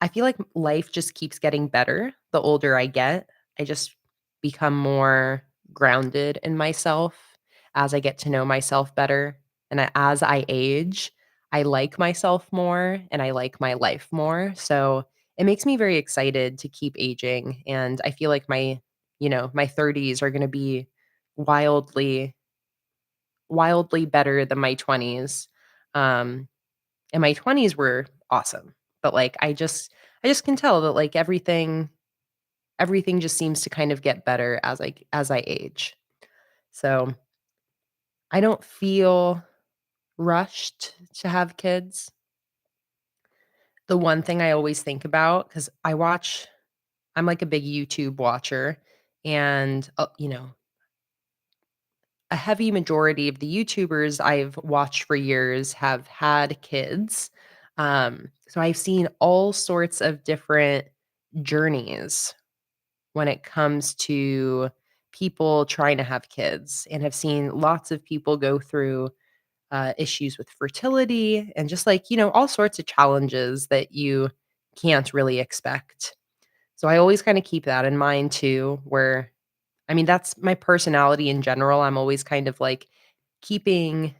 I feel like life just keeps getting better the older I get. I just become more grounded in myself as I get to know myself better. And as I age, I like myself more and I like my life more. So it makes me very excited to keep aging. And I feel like my 30s are going to be wildly, wildly better than my 20s. Um, and my 20s were awesome, but, like, I just can tell that, like, everything just seems to kind of get better as I age. So, I don't feel rushed to have kids. The one thing I always think about because I'm, like, a big YouTube watcher, and, a heavy majority of the YouTubers I've watched for years have had kids. So I've seen all sorts of different journeys when it comes to people trying to have kids, and have seen lots of people go through issues with fertility and just like, all sorts of challenges that you can't really expect. So I always kind of keep that in mind too, where I mean, that's my personality in general. I'm always kind of like keeping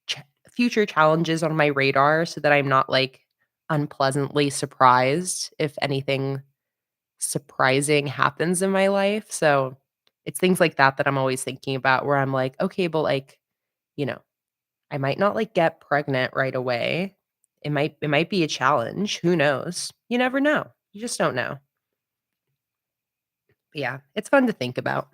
ch future challenges on my radar so that I'm not, like, unpleasantly surprised if anything surprising happens in my life. So, it's things like that that I'm always thinking about where I'm like, "Okay, but, like, you know, I might not, like, get pregnant right away. It might be a challenge. Who knows? You never know. You just don't know." But yeah, it's fun to think about.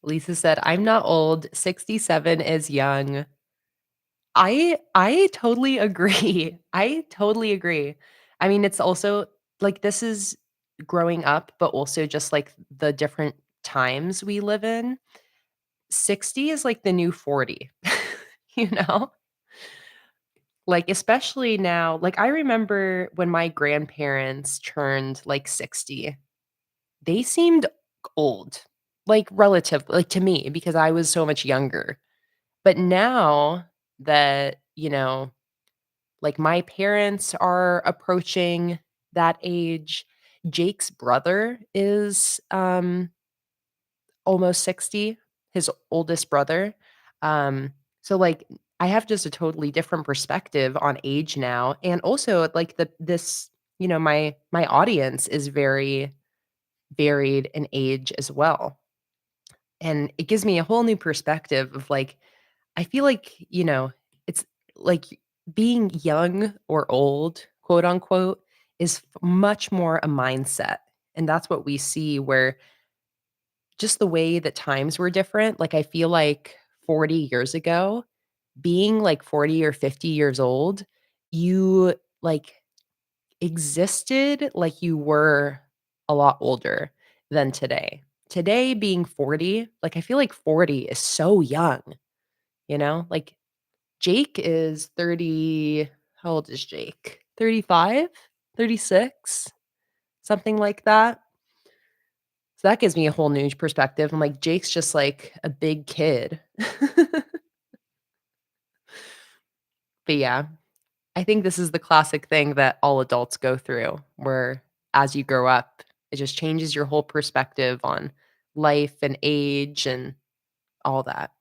Lisa said, "I'm not old, 67 is young." I totally agree. I totally agree. I mean, it's also like, this is growing up, but also just, like, the different times we live in. 60 is like the new 40, you know? Like, especially now, like, I remember when my grandparents turned, like, 60, they seemed old, like, relative like, to me, because I was so much younger. But now that, like, my parents are approaching that age, Jake's brother is, almost 60, his oldest brother. So, like, I have just a totally different perspective on age now, and also, like, my audience is very varied in age as well, and it gives me a whole new perspective of, like, I feel like, it's like being young or old, quote unquote, is much more a mindset, and that's what we see where just the way that times were different, like, I feel like 40 years ago, being, like, 40 or 50 years old, you, like, existed like you were a lot older than today. Today, being 40, like, I feel like 40 is so young, you know? Like, Jake is 30. How old is Jake? 35? 36? Something like that? So that gives me a whole new perspective. I'm like, Jake's just like a big kid. But yeah, I think this is the classic thing that all adults go through, where as you grow up, it just changes your whole perspective on life and age and all that.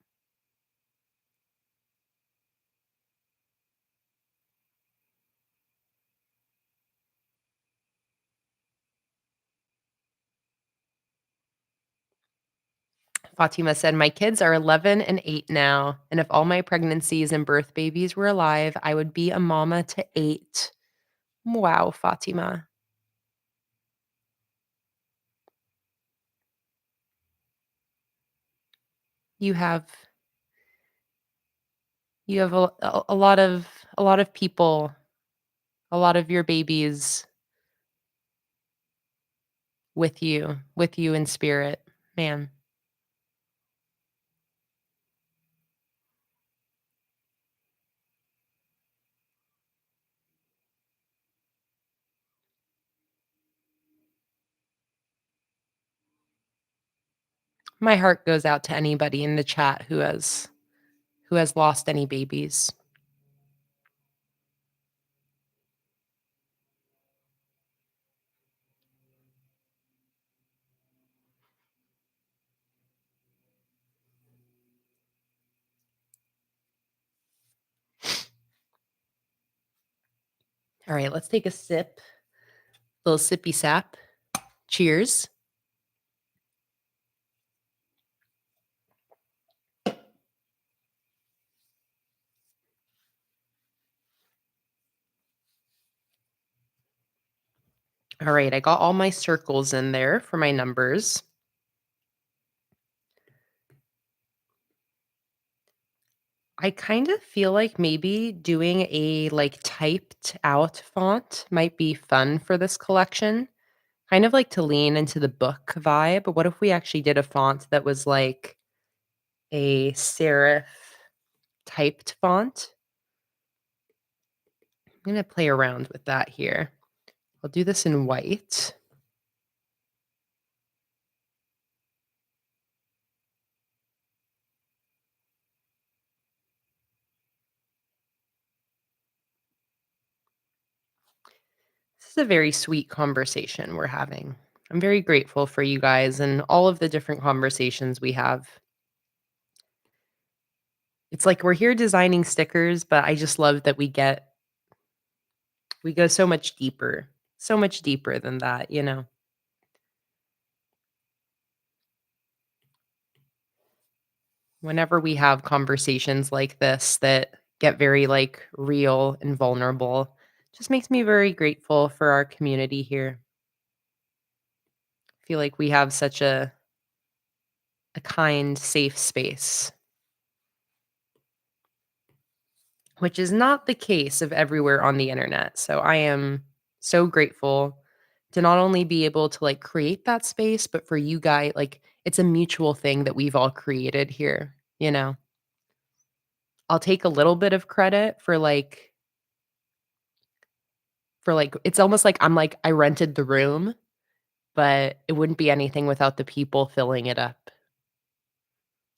Fatima said, "My kids are 11 and 8 now, and if all my pregnancies and birth babies were alive, I would be a mama to 8." Wow, Fatima. You have you have a lot of people, a lot of your babies with you in spirit, man. My heart goes out to anybody in the chat who has lost any babies. All right, let's take a sip, little sippy sap. Cheers. All right, I got all my circles in there for my numbers. I kind of feel like maybe doing a, like, typed out font might be fun for this collection. Kind of like to lean into the book vibe. What if we actually did a font that was like a serif typed font? I'm gonna play around with that here. I'll do this in white. This is a very sweet conversation we're having. I'm very grateful for you guys and all of the different conversations we have. It's like we're here designing stickers, but I just love that we go so much deeper than that. Whenever we have conversations like this that get very like real and vulnerable, just makes me very grateful for our community here. I feel like we have such a kind, safe space, which is not the case of everywhere on the internet. So I am so grateful to not only be able to like create that space, but for you guys, like it's a mutual thing that we've all created here. I'll take a little bit of credit for like it's almost like I'm like I rented the room, but it wouldn't be anything without the people filling it up.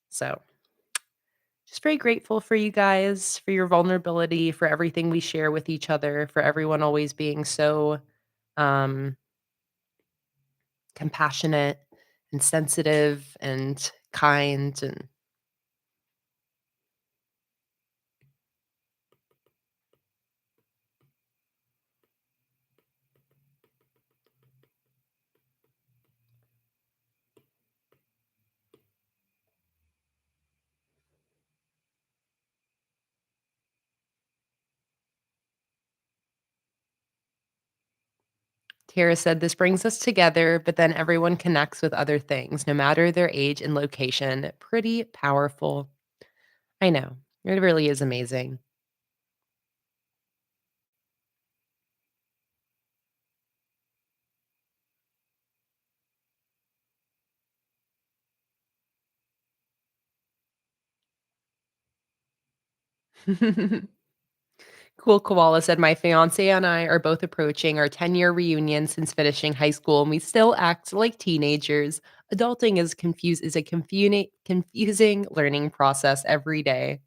So just very grateful for you guys, for your vulnerability, for everything we share with each other, for everyone always being so um compassionate and sensitive and kind and Tara said this brings us together, but then everyone connects with other things, no matter their age and location. Pretty powerful. I know. It really is amazing. Cool Koala said, my fiance and I are both approaching our 10-year reunion since finishing high school, and we still act like teenagers. Adulting is a confusing learning process every day.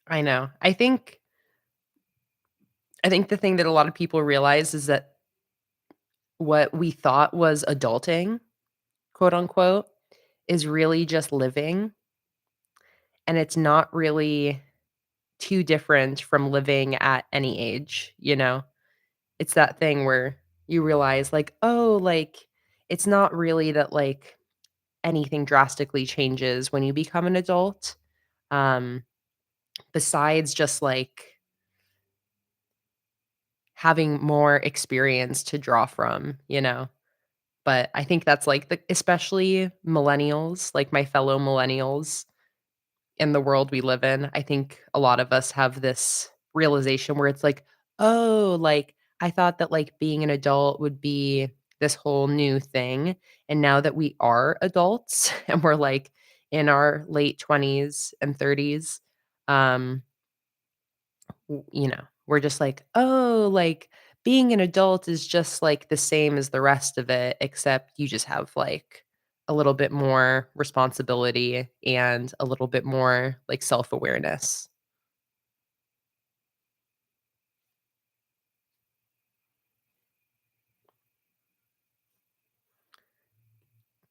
I know. I think the thing that a lot of people realize is that what we thought was adulting, quote unquote, is really just living, and it's not really too different from living at any age. It's that thing where you realize like, "Oh, like, it's not really that, like, anything drastically changes when you become an adult." Um, Besides just, like, having more experience to draw from. But I think that's, like, especially millennials, like, my fellow millennials in the world we live in, I think a lot of us have this realization where it's like, "Oh, like, I thought that, like, being an adult would be this whole new thing." And now that we are adults and we're, like, in our late 20s and 30s, um, we're just like, "Oh, like, being an adult is just, like, the same as the rest of it, except you just have, like, a little bit more responsibility and a little bit more, like, self-awareness."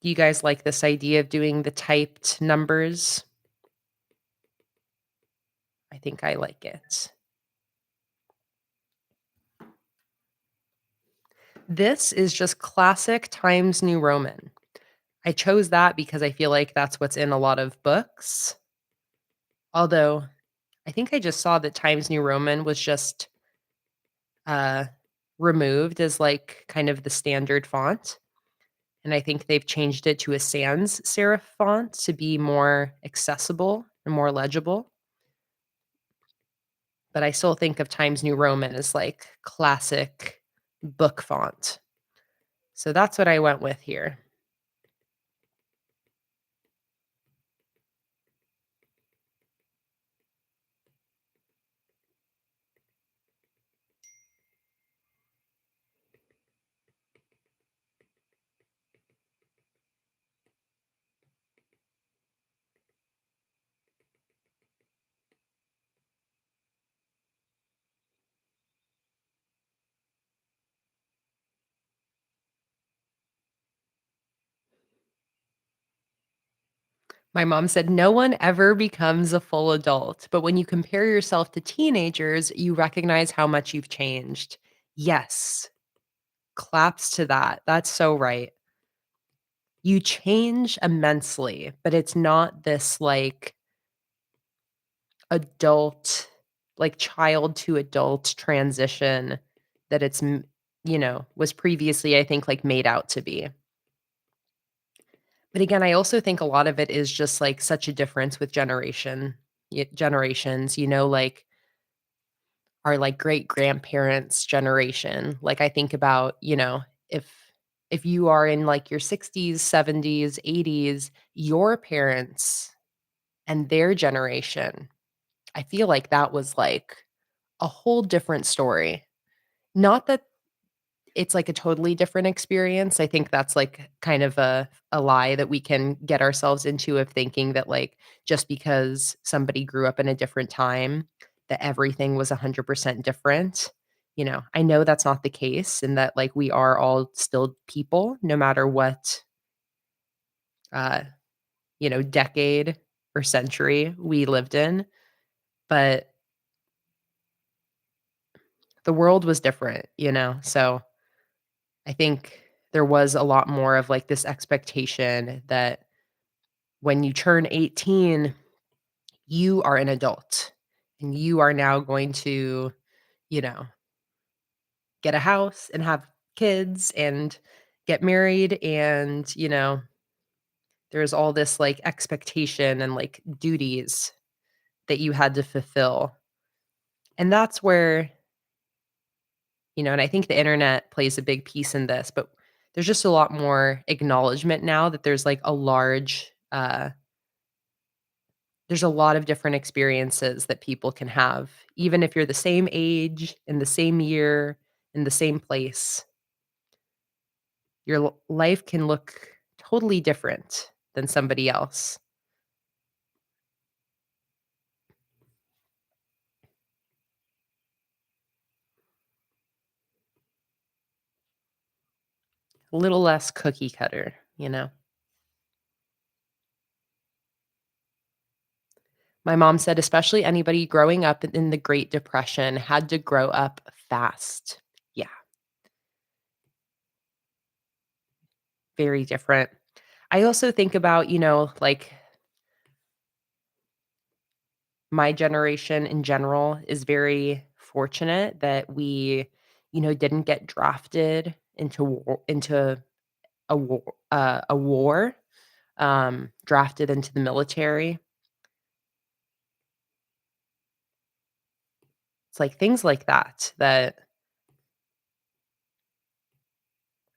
Do you guys like this idea of doing the typed numbers? I think I like it. This is just classic Times New Roman. I chose that because I feel like that's what's in a lot of books, although I think I just saw that Times New Roman was just, uh, removed as, like, kind of the standard font, and I think they've changed it to a sans serif font to be more accessible and more legible, but I still think of Times New Roman as, like, classic book font. So that's what I went with here. My mom said, "No one ever becomes a full adult, but when you compare yourself to teenagers, you recognize how much you've changed." Yes, claps to that. That's so right. You change immensely, but it's not this, like, adult like, child to adult transition that was previously, I think, like, made out to be. But again, I also think a lot of it is just, like, such a difference with generations, like, our, like, great-grandparents' generation. Like, I think about, if if you are in, like, your 60s, 70s, 80s, your parents and their generation, I feel like that was, like, a whole different story. Not that it's, like, a totally different experience. I think that's, like, kind of a lie that we can get ourselves into of thinking that, like, just because somebody grew up in a different time, that everything was 100% different. I know that's not the case and that, like, we are all still people no matter what, uh, decade or century we lived in, but the world was different. So I think there was a lot more of, like, this expectation that when you turn 18, you are an adult, and you are now going to, you know, get a house and have kids and get married and, there's all this, like, expectation and, like, duties that you had to fulfill. And that's where, and I think the internet plays a big piece in this, but there's just a lot more acknowledgement now that there's a lot of different experiences that people can have. Even if you're the same age, in the same year, in the same place, your life can look totally different than somebody else. A little less cookie cutter. My mom said, especially anybody growing up in the Great Depression had to grow up fast. Yeah, very different. I also think about, like my generation in general is very fortunate that we, didn't get drafted into a war, drafted into the military. It's like things like that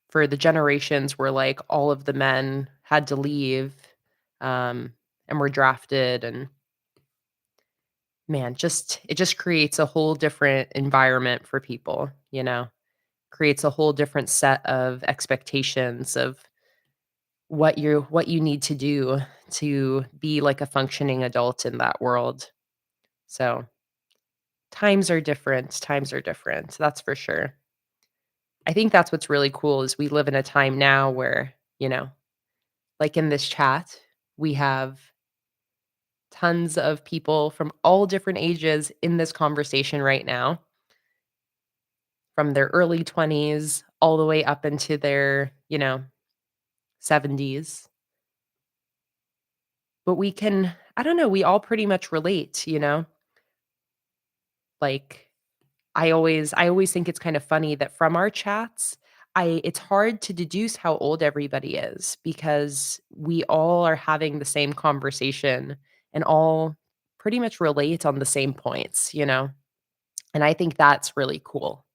for the generations where like all of the men had to leave, um, and were drafted and man, it just creates a whole different environment for people. Creates a whole different set of expectations of what you need to do to be like a functioning adult in that world. So, times are different, that's for sure. I think that's what's really cool is we live in a time now where, like in this chat, we have tons of people from all different ages in this conversation right now, from their early 20s all the way up into their, 70s. But I don't know, we all pretty much relate. Like I always think it's kind of funny that from our chats, it's hard to deduce how old everybody is because we all are having the same conversation and all pretty much relate on the same points. And I think that's really cool.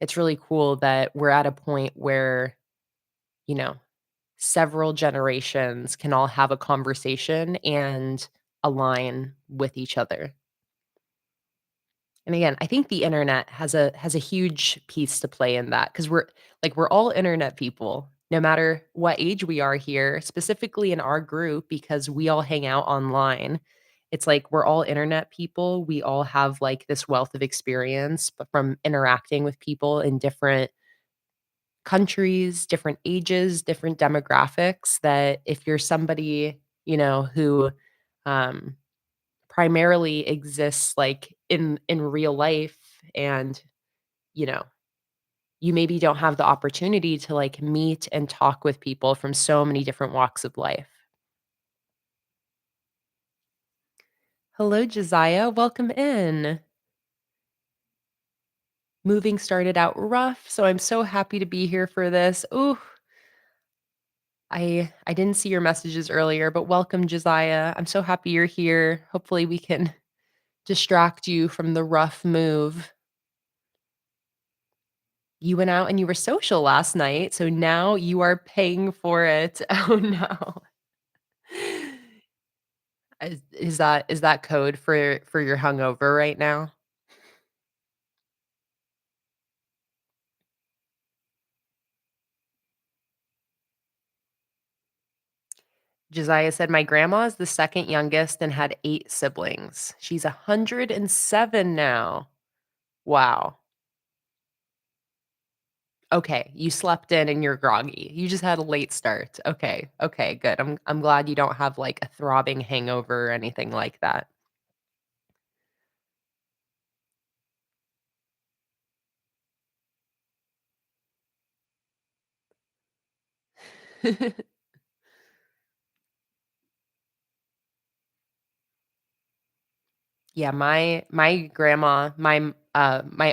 It's really cool that we're at a point where, you know, several generations can all have a conversation and align with each other. And again, I think the internet has a huge piece to play in that because we're all internet people, no matter what age we are here, specifically in our group, because we all hang out online. It's like we're all internet people. We all have like this wealth of experience, but from interacting with people in different countries, different ages, different demographics, that if you're somebody, who um, primarily exists like in real life, and you know, you maybe don't have the opportunity to like meet and talk with people from so many different walks of life. Hello, Josiah. Welcome in. Moving started out rough, so I'm so happy to be here for this. Ooh, I didn't see your messages earlier, but welcome, Josiah. I'm so happy you're here. Hopefully, we can distract you from the rough move. You went out and you were social last night, so now you are paying for it. Oh no. Is that code for your hungover right now? Josiah said, "My grandma is the second youngest and had 8 siblings. She's 107 now." Wow. Okay, you slept in and you're groggy. You just had a late start. Okay, okay, good. I'm glad you don't have, like, a throbbing hangover or anything like that. Yeah, my grandma, my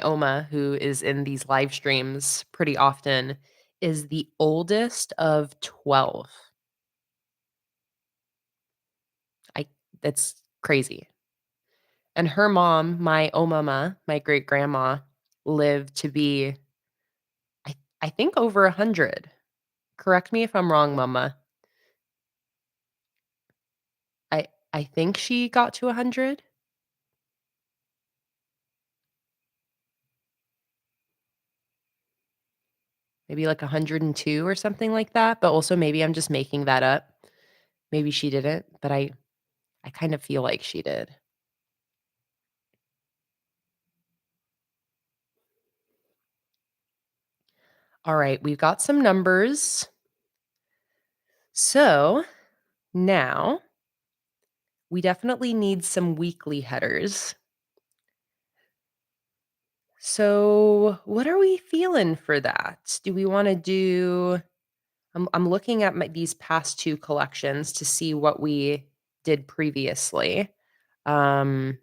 oma, who is in these live streams pretty often, is the oldest of 12. I That's crazy. And her mom, my omama, my great grandma, lived to be I think over 100. Correct me if I'm wrong, mama. I think she got to 100, maybe like 102 or something like that, but also maybe I'm just making that up. Maybe she didn't, but I kind of feel like she did. All right, we've got some numbers. So now we definitely need some weekly headers. So what are we feeling for that? Do we want to do I'm looking at these past 2 collections to see what we did previously. Um,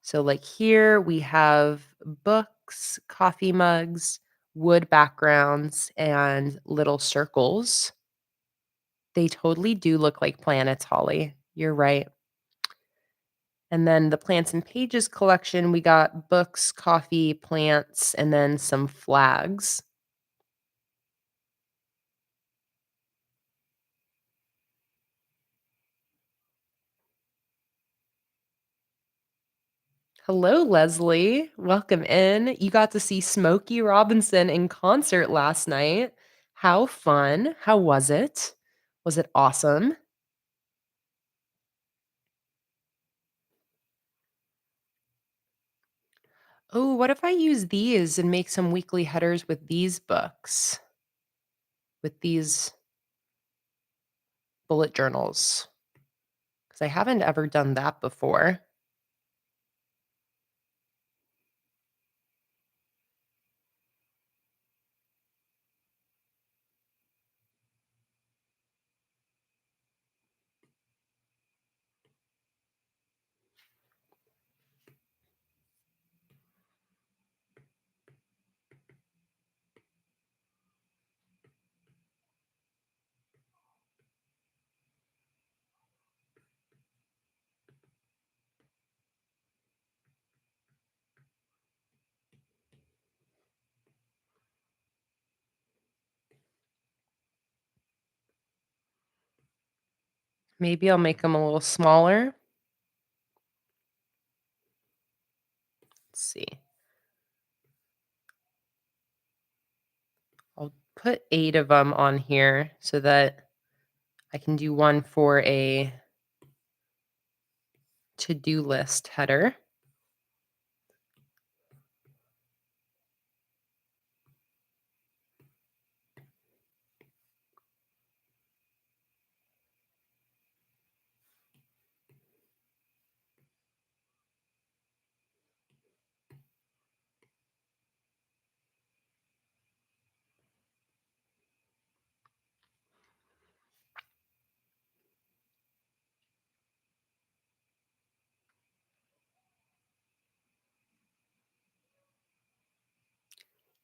so like here we have books, coffee mugs, wood backgrounds, and little circles. They totally do look like planets, Holly. You're right. And then the plants and pages collection, we got books, coffee, plants, and then some flags. Hello, Leslie. Welcome in. You got to see Smokey Robinson in concert last night. How fun. How was it? Was it awesome? Oh, what if I use these and make some weekly headers with these books, with these bullet journals? Because I haven't ever done that before. Maybe I'll make them a little smaller. Let's see. I'll put 8 of them on here so that I can do one for a to-do list header.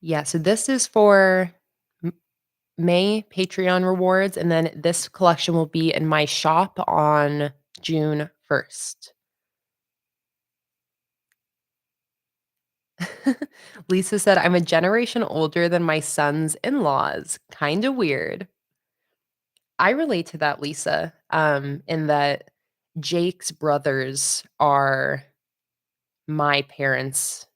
Yeah, so this is for M May Patreon rewards, and then this collection will be in my shop on June 1st. Lisa said, "I'm a generation older than my son's in-laws. Kinda weird." I relate to that, Lisa, in that Jake's brothers are my parents'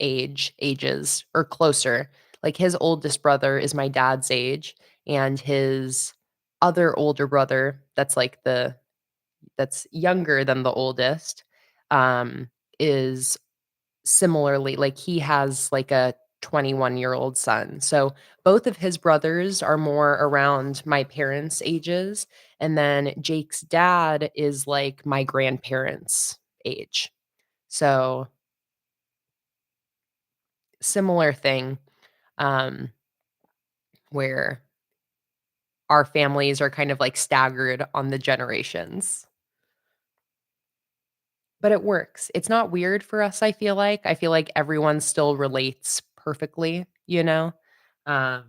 ages or closer. Like, his oldest brother is my dad's age, and his other older brother that's younger than the oldest, is similarly like, he has, like, a 21-year-old son. So, both of his brothers are more around my parents' ages, and then Jake's dad is, like, my grandparents' age. So, similar thing, um, where our families are kind of, like, staggered on the generations. But it works. It's not weird for us, I feel like. I feel like everyone still relates perfectly, you know? Um,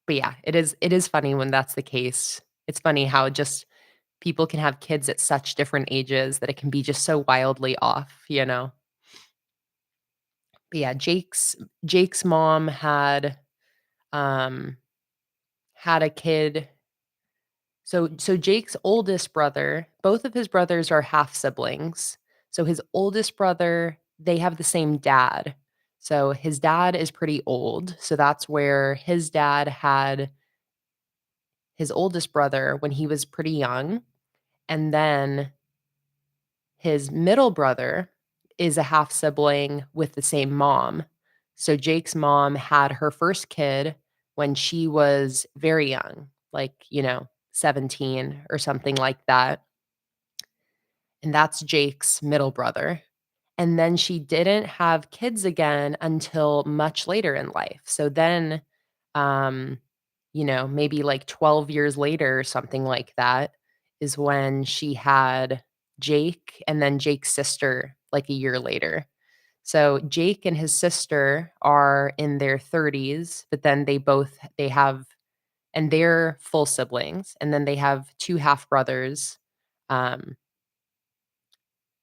but yeah, it is funny when that's the case. It's funny how just people can have kids at such different ages that it can be just so wildly off, you know? But yeah, Jake's mom um, had a kid. So Jake's oldest brother, both of his brothers are half siblings. So his oldest brother, they have the same dad. So his dad is pretty old. So that's where his dad had his oldest brother when he was pretty young. And then his middle brother is a half sibling with the same mom. So Jake's mom had her first kid when she was very young, like, 17 or something like that. And that's Jake's middle brother. And then she didn't have kids again until much later in life. So then, um, maybe like 12 years later or something like that is when she had Jake and then Jake's sister like a year later. So Jake and his sister are in their 30s, but then they have and they're full siblings and then they have two half brothers. Um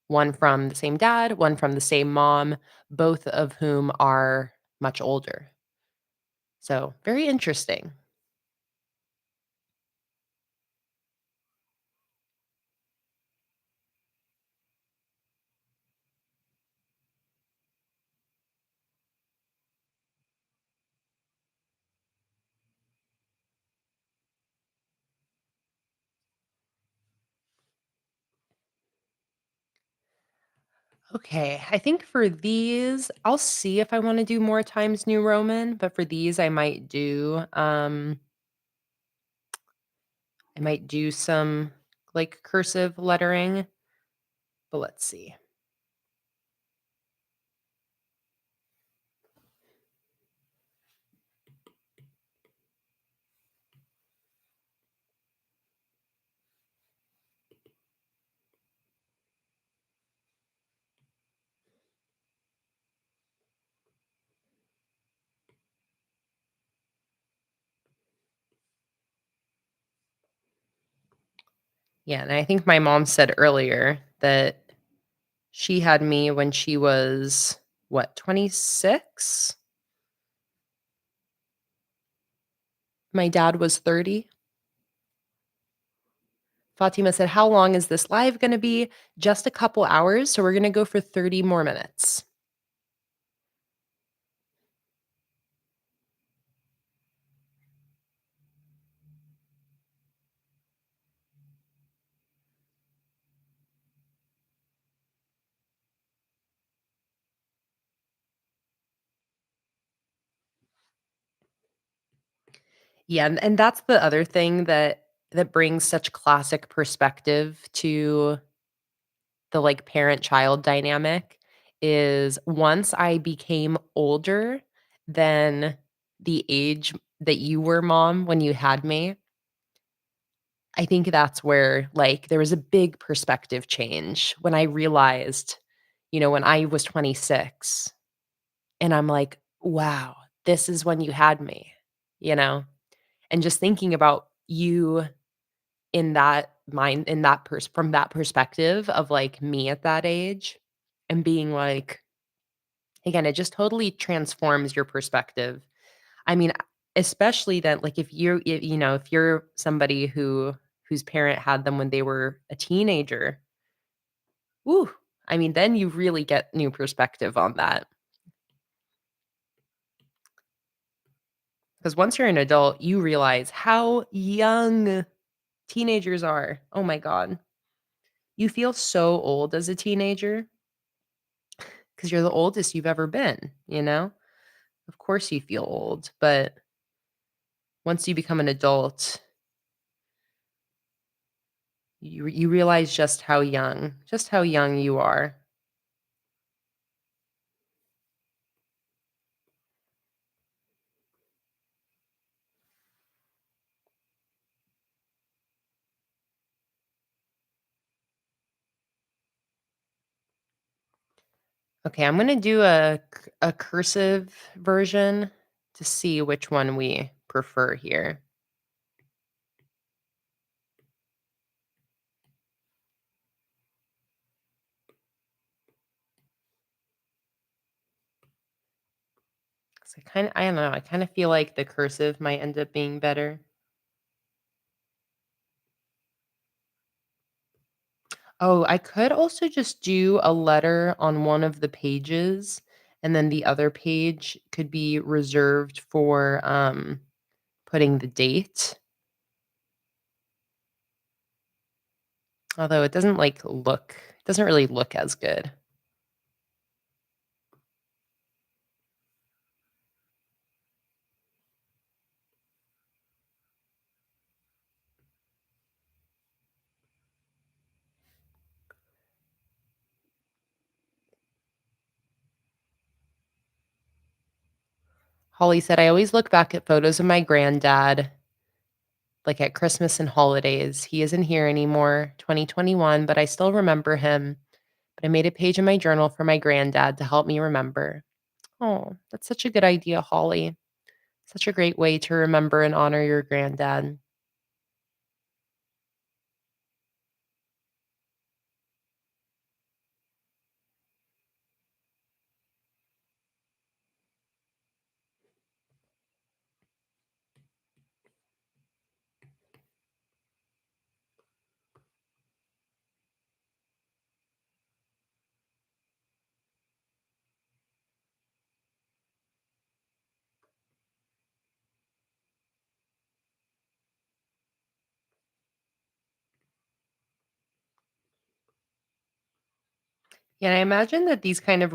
One from the same dad, one from the same mom, both of whom are much older. So, very interesting. Okay, I think for these, I'll see if I wanna do more Times New Roman, but for these, I might do some, like, cursive lettering, but let's see. Yeah, and I think my mom said earlier that she had me when she was, what, 26? My dad was 30. Fatima said, "How long is this live gonna be?" Just a couple hours, so we're gonna go for 30 more minutes. Yeah, and that's the other thing that brings such classic perspective to the, like, parent-child dynamic is once I became older than the age that you were, Mom, when you had me, I think that's where, like, there was a big perspective change when I realized, when I was 26 and I'm like, wow, this is when you had me, you know? And just thinking about you in that from that perspective of, like, me at that age and being like again, it just totally transforms your perspective. I mean, especially that, like, if you're somebody whose parent had them when they were a teenager, woo, I mean, then you really get new perspective on that. Because once you're an adult, you realize how young teenagers are. Oh my god. You feel so old as a teenager because 'cause you're the oldest you've ever been, you know? Of course you feel old, but once you become an adult, you realize just how young you are. Okay, I'm gonna do a cursive version to see which one we prefer here. 'Cause I don't know, I kinda feel like the cursive might end up being better. Oh, I could also just do a letter on one of the pages, and then the other page could be reserved for, putting the date, although it doesn't really look as good. Holly said, "I always look back at photos of my granddad, like at Christmas and holidays. He isn't here anymore, 2021, but I still remember him. But I made a page in my journal for my granddad to help me remember." Oh, that's such a good idea, Holly. Such a great way to remember and honor your granddad. Yeah, I imagine that these kind of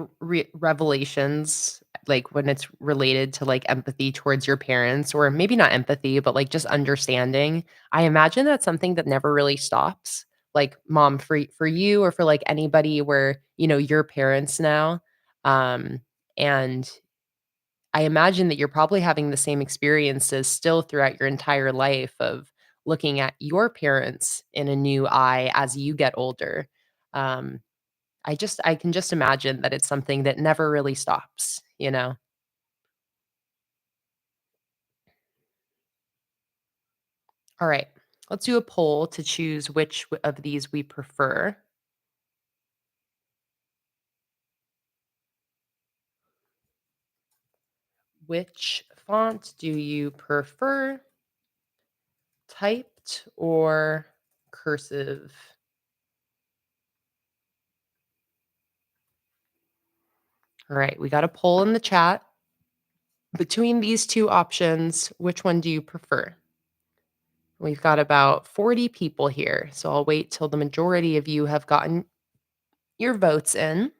revelations, like when it's related to like empathy towards your parents, or maybe not empathy, but like just understanding, I imagine that's something that never really stops. Like, mom, for you or for like anybody where your parents now, um, and I imagine that you're probably having the same experiences still throughout your entire life of looking at your parents in a new eye as you get older. Um, I can just imagine that it's something that never really stops, you know? All right. Let's do a poll to choose which of these we prefer. Which font do you prefer, typed or cursive? All right, we got a poll in the chat. Between these two options, which one do you prefer? We've got about 40 people here, so I'll wait till the majority of you have gotten your votes in.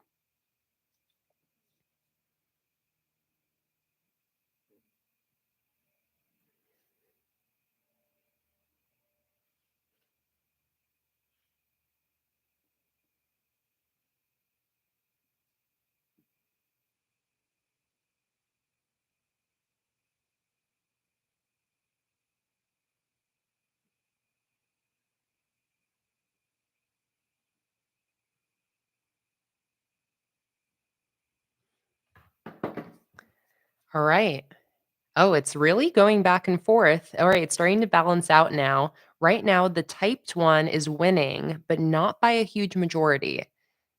All right. Oh, it's really going back and forth. All right, it's starting to balance out now. Right now, the typed one is winning, but not by a huge majority.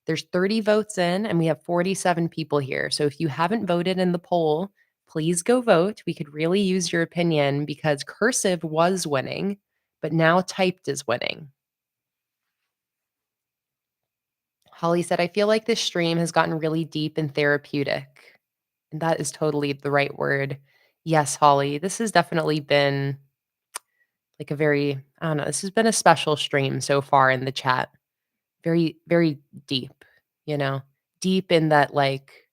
There's 30 votes in, and we have 47 people here. So if you haven't voted in the poll, please go vote. We could really use your opinion because cursive was winning, but now typed is winning. Holly said, I feel like this stream has gotten really deep and therapeutic. And that is totally the right word. Yes, Holly, this has definitely been like a very, I don't know, this has been a special stream so far in the chat. Very, very deep, you know, deep in that like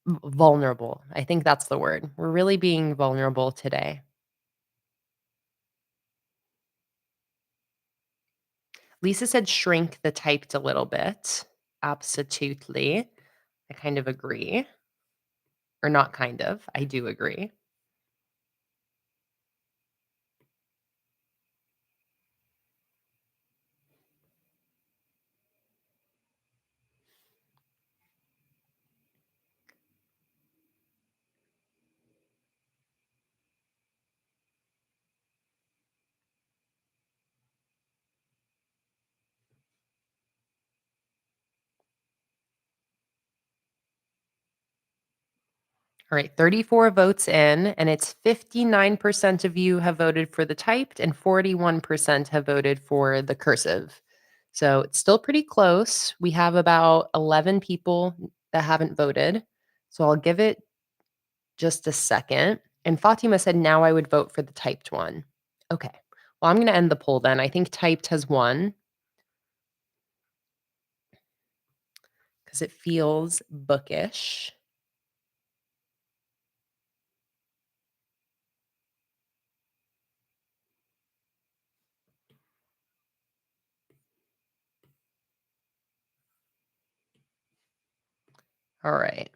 vulnerable. I think that's the word. We're really being vulnerable today. Lisa said shrink the typed a little bit. Absolutely. I kind of agree. Or not kind of. I do agree. All right, 34 votes in, and it's 59% of you have voted for the typed, and 41% have voted for the cursive. So it's still pretty close. We have about 11 people that haven't voted. So I'll give it just a second. And Fatima said, now I would vote for the typed one. Okay. Well, I'm going to end the poll then. I think typed has won because it feels bookish. All right.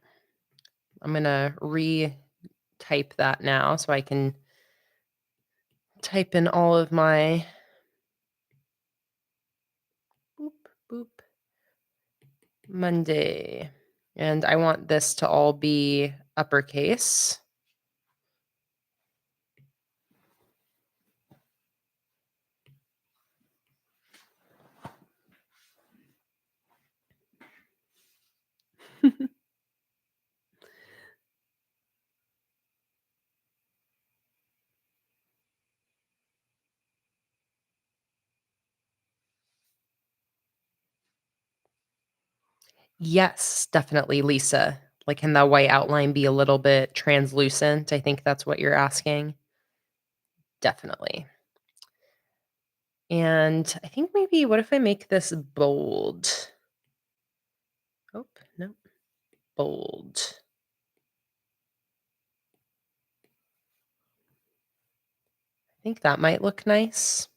I'm going to retype that now so I can type in all of my boop, boop, Monday. And I want this to all be uppercase. Yes, definitely, Lisa. Like, can that white outline be a little bit translucent? I think that's what you're asking. Definitely. And I think maybe what if I make this bold? Oh, no, bold. I think that might look nice.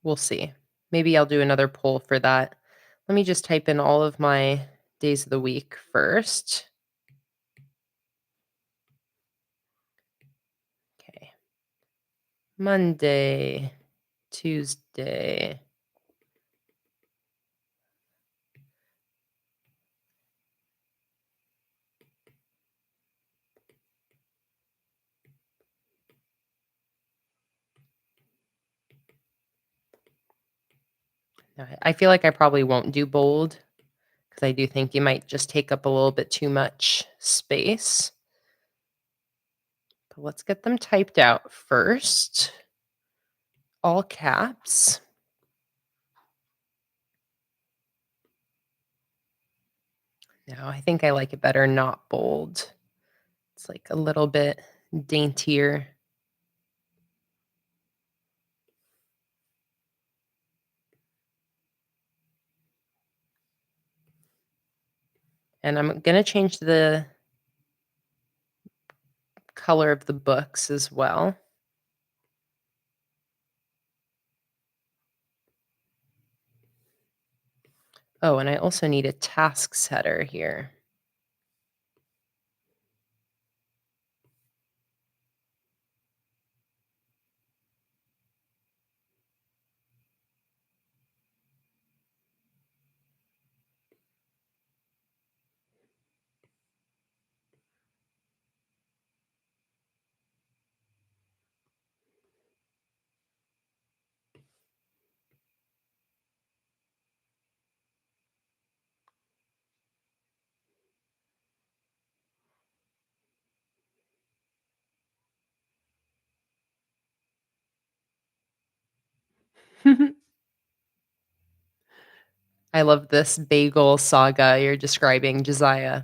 We'll see. Maybe I'll do another poll for that. Let me just type in all of my days of the week first. Okay. Monday, Tuesday. I feel like I probably won't do bold because I do think you might just take up a little bit too much space. But let's get them typed out first. All caps. No, I think I like it better not bold. It's like a little bit daintier. And I'm going to change the color of the books as well. Oh, and I also need a task setter here. I love this bagel saga you're describing, Josiah.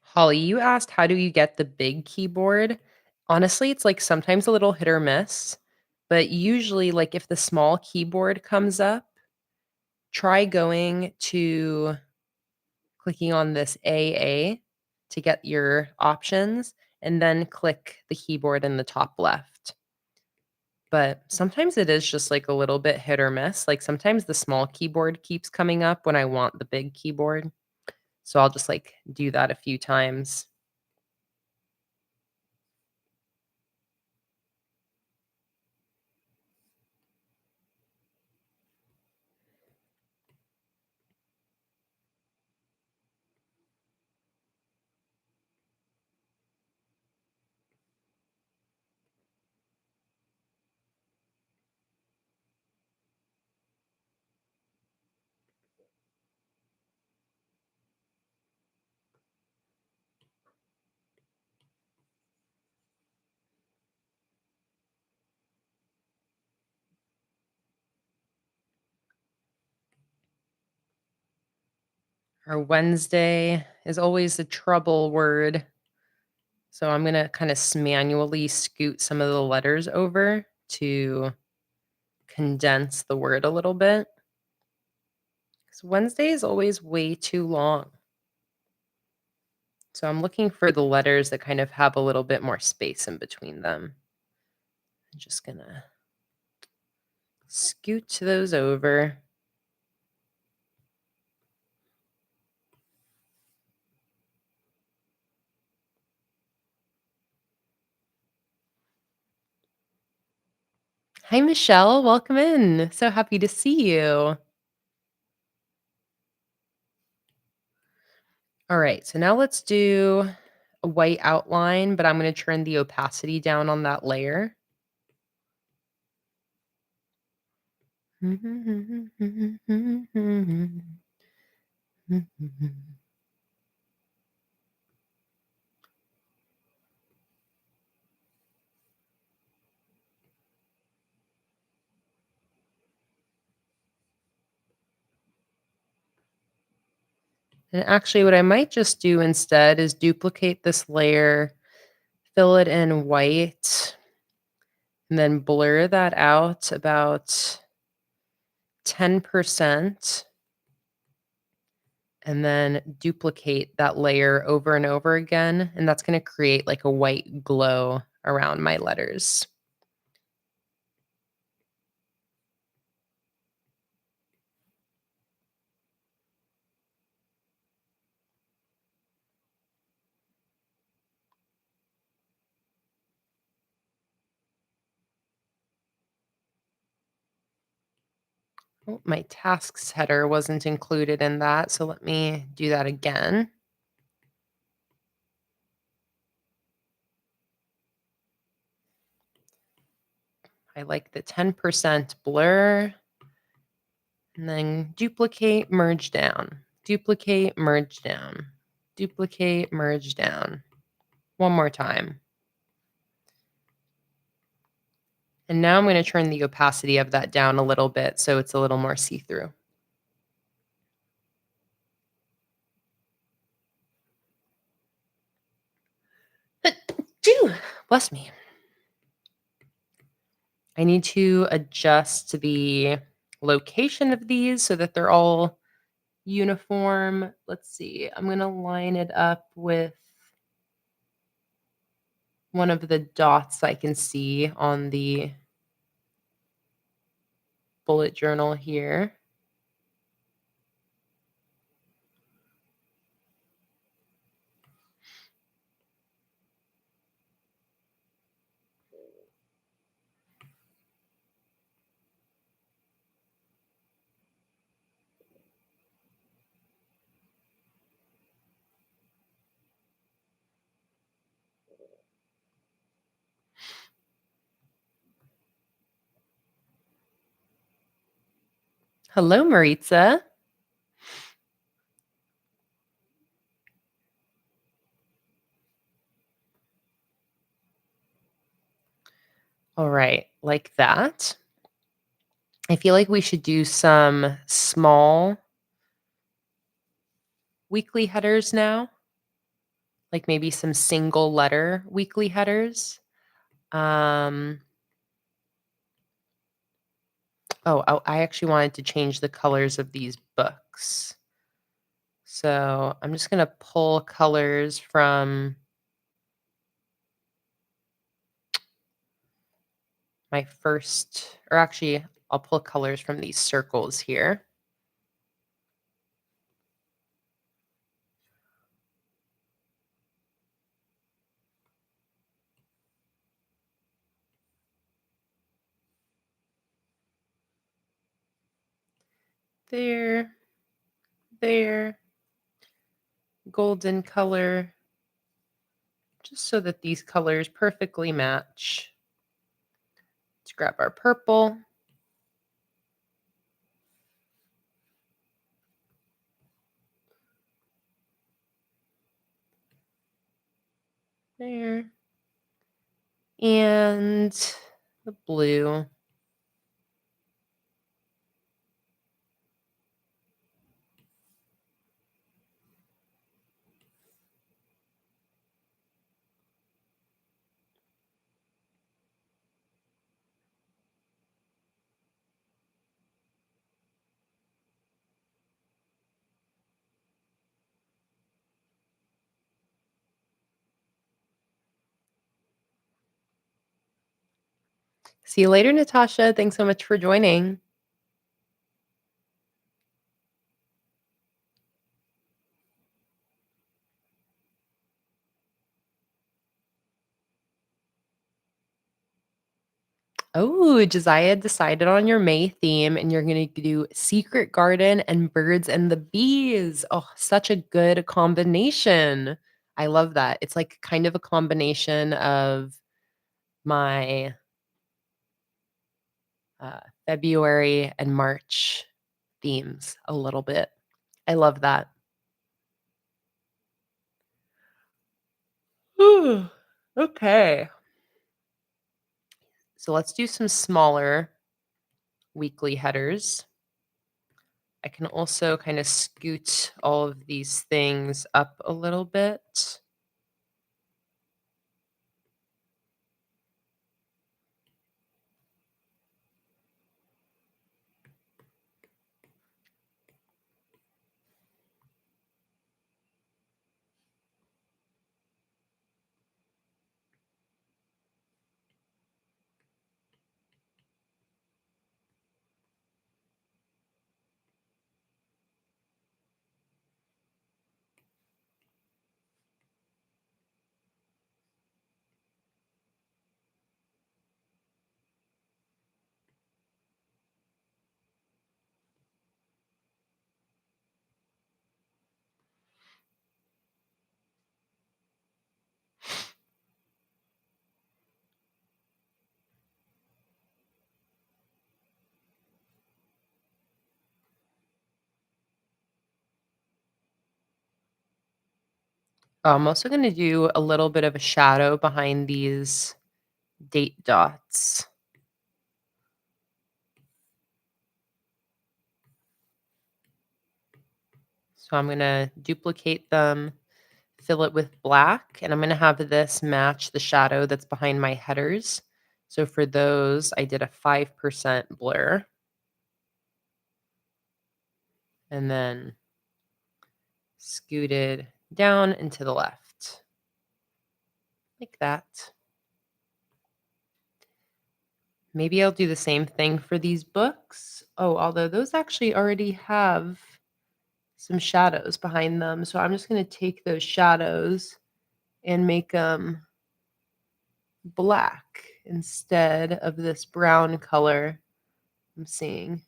Holly, you asked how do you get the big keyboard? Honestly, it's like sometimes a little hit or miss, but usually like if the small keyboard comes up, try going to clicking on this AA to get your options and then click the keyboard in the top left. But sometimes it is just like a little bit hit or miss. Like sometimes the small keyboard keeps coming up when I want the big keyboard. So I'll just like do that a few times. Or Wednesday is always a trouble word. So I'm going to kind of manually scoot some of the letters over to condense the word a little bit. Because Wednesday is always way too long. So I'm looking for the letters that kind of have a little bit more space in between them. I'm just going to scoot those over. Hi, Michelle. Welcome in. So happy to see you. All right. So now let's do a white outline, but I'm going to turn the opacity down on that layer. And actually, what I might just do instead is duplicate this layer, fill it in white, and then blur that out about 10%, and then duplicate that layer over and over again. And that's going to create like a white glow around my letters. Oh, my tasks header wasn't included in that, so let me do that again. I like the 10% blur, and then duplicate, merge down, duplicate, merge down, duplicate, merge down. One more time. And now I'm going to turn the opacity of that down a little bit so it's a little more see-through. Bless me. I need to adjust the location of these so that they're all uniform. Let's see. I'm going to line it up with one of the dots I can see on the bullet journal here. Hello, Maritza. All right, like that. I feel like we should do some small weekly headers now, like maybe some single letter weekly headers. Um, I actually wanted to change the colors of these books. So I'm just going to pull colors from my first, or actually, I'll pull colors from these circles here. There, there, golden color, just so that these colors perfectly match. Let's grab our purple. There. And the blue. See you later, Natasha. Thanks so much for joining. Oh, Josiah decided on your May theme and you're going to do Secret Garden and Birds and the Bees. Oh, such a good combination. I love that. It's like kind of a combination of my February and March themes a little bit. I love that. Ooh, okay. So let's do some smaller weekly headers. I can also kind of scoot all of these things up a little bit. I'm also going to do a little bit of a shadow behind these date dots. So I'm going to duplicate them, fill it with black, and I'm going to have this match the shadow that's behind my headers. So for those, I did a 5% blur. And then scooted down and to the left. Like that. Maybe I'll do the same thing for these books. Oh, although those actually already have some shadows behind them. So I'm just going to take those shadows and make them black instead of this brown color I'm seeing.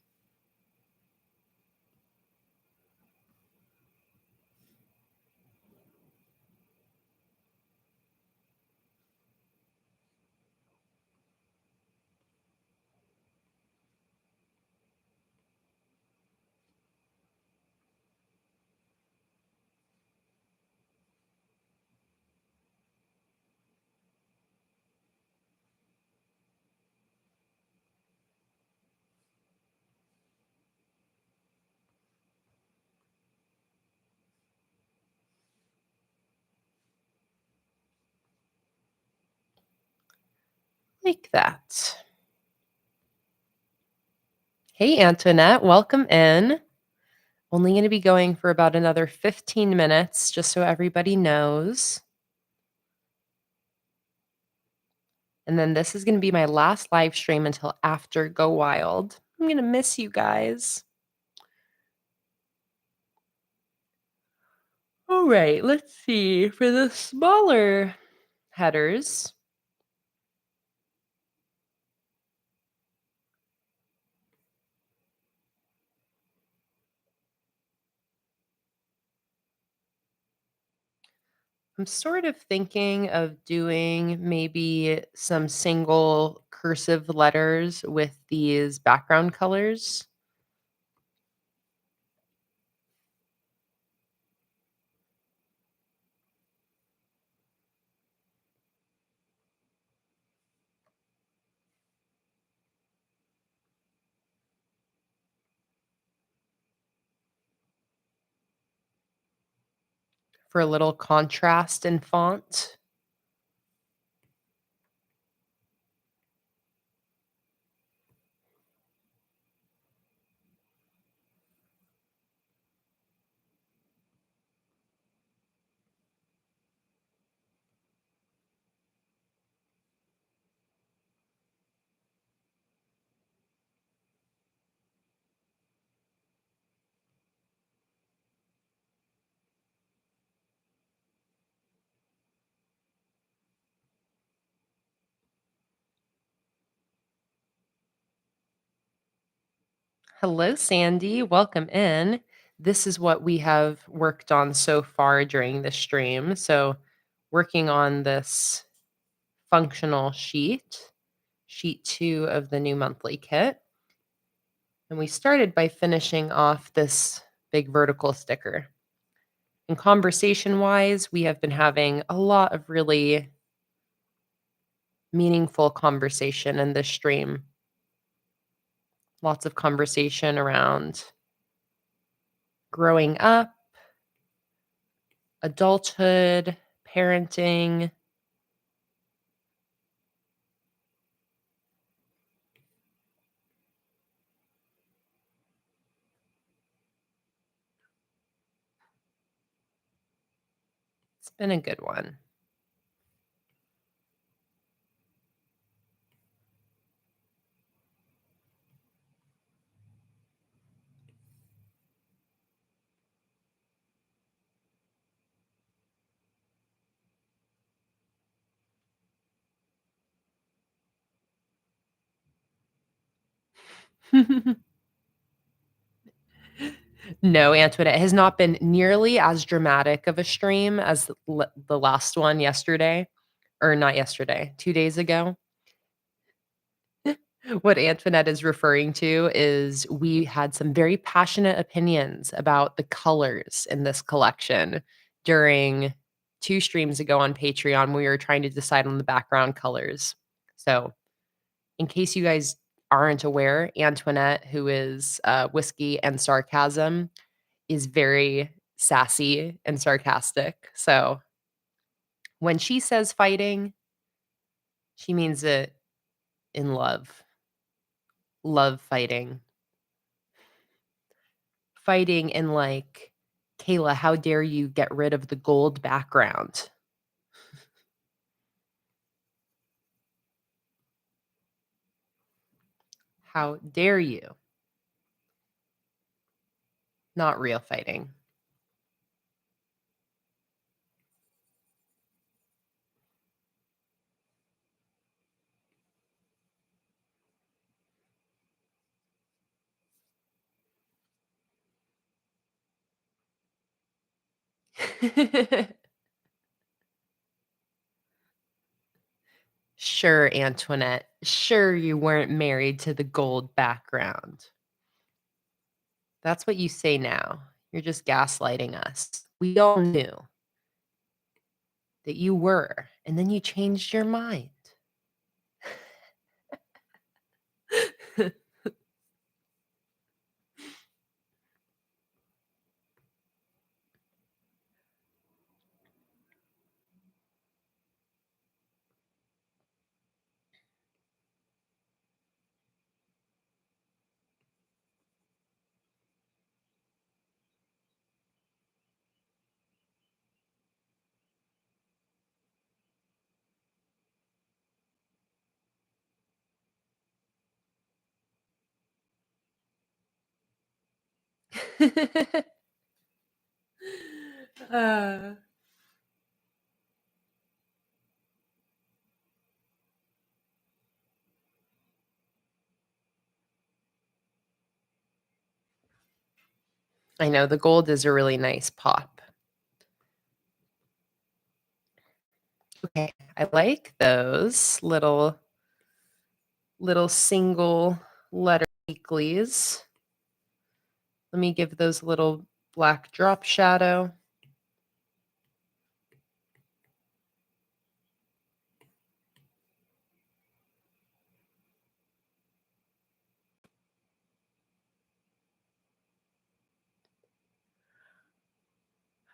like that. Hey, Antoinette, welcome in. Only going to be going for about another 15 minutes, just so everybody knows. And then this is going to be my last live stream until after Go Wild. I'm going to miss you guys. All right, let's see. For the smaller headers, I'm sort of thinking of doing maybe some single cursive letters with these background colors. For a little contrast in font. Hello, Sandy. Welcome in. This is what we have worked on so far during the stream. So, working on this functional sheet 2 of the new monthly kit. And we started by finishing off this big vertical sticker. And conversation wise, we have been having a lot of really meaningful conversation in this stream. Lots of conversation around growing up, adulthood, parenting. It's been a good one. No, Antoinette, it has not been nearly as dramatic of a stream as the last one yesterday, or not yesterday, 2 days ago. What Antoinette is referring to is we had some very passionate opinions about the colors in this collection during 2 streams ago on Patreon. We were trying to decide on the background colors. So, in case you guys aren't aware, Antoinette, who is Whiskey and Sarcasm, is very sassy and sarcastic. So, when she says fighting, she means it in love. Love fighting. Fighting in like, "Kayla, how dare you get rid of the gold background? How dare you?" Not real fighting. Sure, Antoinette. Sure, you weren't married to the gold background. That's what you say now. You're just gaslighting us. We all knew that you were, and then you changed your mind. Uh, I know the gold is a really nice pop. Okay, I like those little single letter weeklies. Let me give those a little black drop shadow.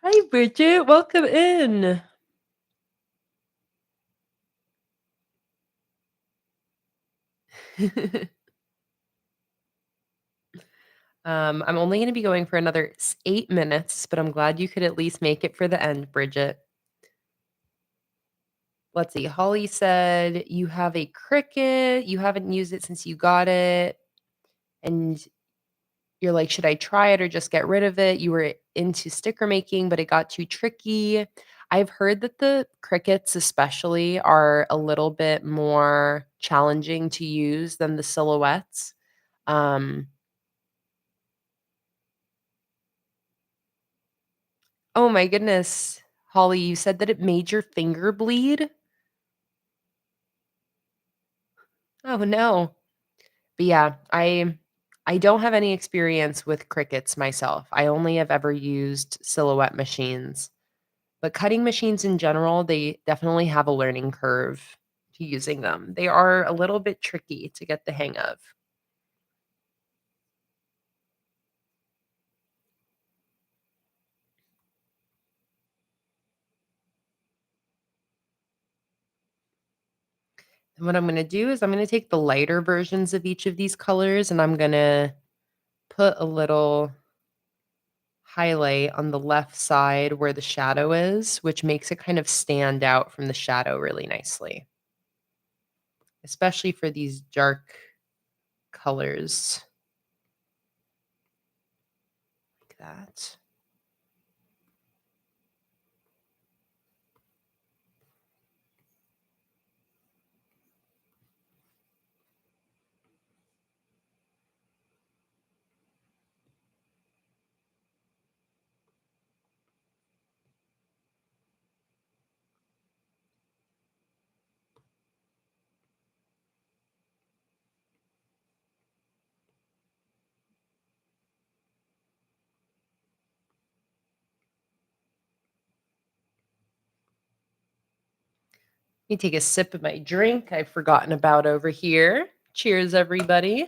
Hi, Bridget. Welcome in. I'm only going to be going for another 8 minutes, but I'm glad you could at least make it for the end, Bridget. Let's see. Holly said you have a Cricut. You haven't used it since you got it. And you're like, should I try it or just get rid of it? You were into sticker making, but it got too tricky. I've heard that the Cricuts, especially, are a little bit more challenging to use than the silhouettes. Oh my goodness. Holly, you said that it made your finger bleed? Oh no. But yeah, I don't have any experience with Cricuts myself. I only have ever used silhouette machines. But cutting machines in general, they definitely have a learning curve to using them. They are a little bit tricky to get the hang of. And what I'm going to do is I'm going to take the lighter versions of each of these colors and I'm going to put a little highlight on the left side where the shadow is, which makes it kind of stand out from the shadow really nicely, especially for these dark colors like that. Let me take a sip of my drink I've forgotten about over here. Cheers, everybody.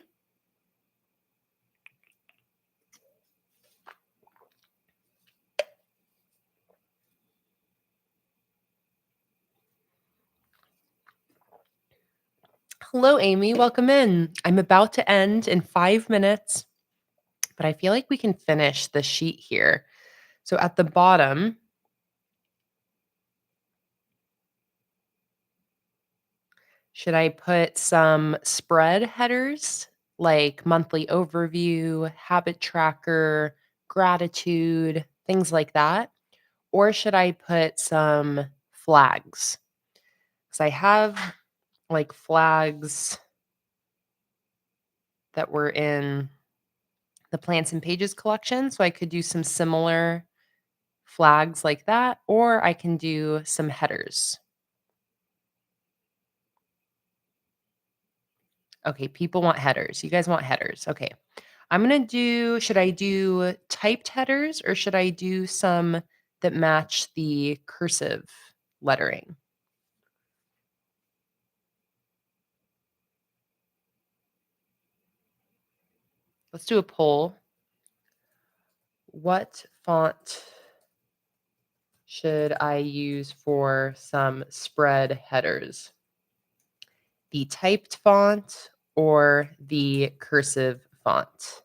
Hello, Amy. Welcome in. I'm about to end in 5 minutes, but I feel like we can finish the sheet here. So at the bottom, should I put some spread headers like monthly overview, habit tracker, gratitude, things like that? Or should I put some flags? Because I have like flags that were in the Plants and Pages collection. So I could do some similar flags like that, or I can do some headers. Okay, people want headers. You guys want headers. Okay. I'm going to do, should I do typed headers or should I do some that match the cursive lettering? Let's do a poll. What font should I use for some spread headers? The typed font or the cursive font?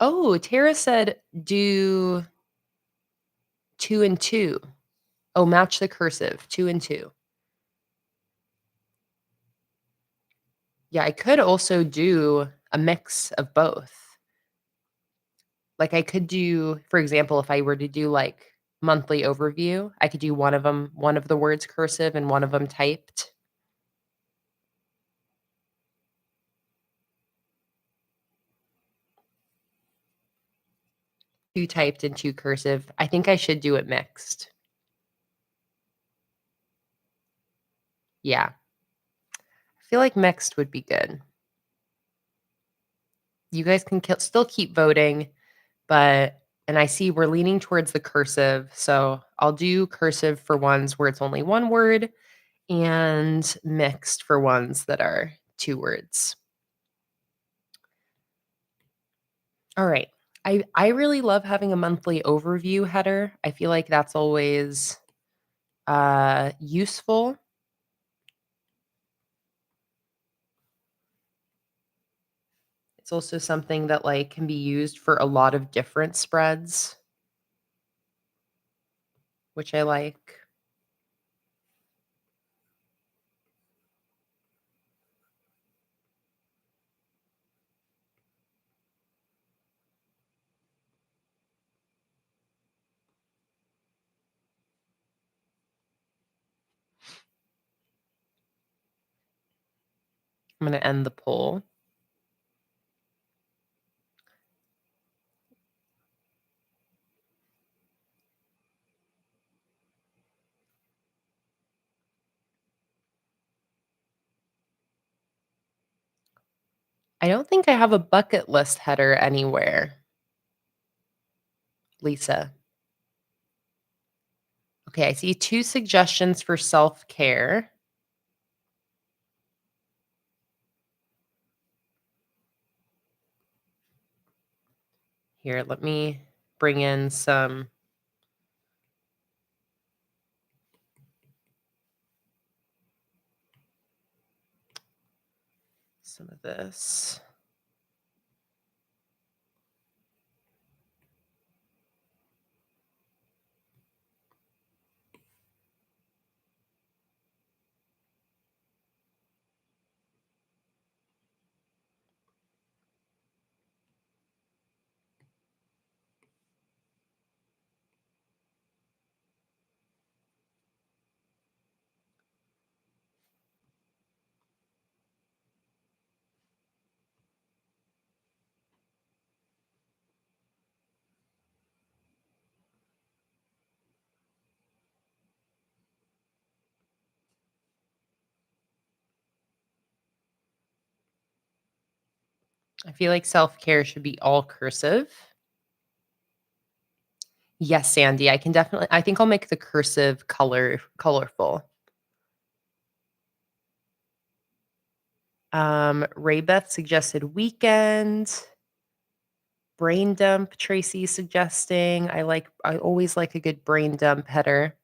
Oh, Tara said do 2 and 2. Oh, match the cursive, 2 and 2. Yeah, I could also do a mix of both. Like, I could do for example, if I were to do, like, monthly overview, I could do one of the words cursive and one of them typed. 2 typed and 2 cursive. I think I should do it mixed. Yeah. I feel like mixed would be good. You guys can still keep voting, but and I see we're leaning towards the cursive, so I'll do cursive for ones where it's only 1 word and mixed for ones that are 2 words. All right. I really love having a monthly overview header. I feel like that's always, useful. It's also something that, like, can be used for a lot of different spreads, which I like. I'm gonna end the poll. I don't think I have a bucket list header anywhere, Lisa. Okay, I see 2 suggestions for self-care. Here, let me bring in some of this. I feel like self-care should be all cursive. Yes, Sandy, I think I'll make the cursive colorful. Ray Beth suggested weekend. Brain dump, Tracy suggesting. I always like a good brain dump header.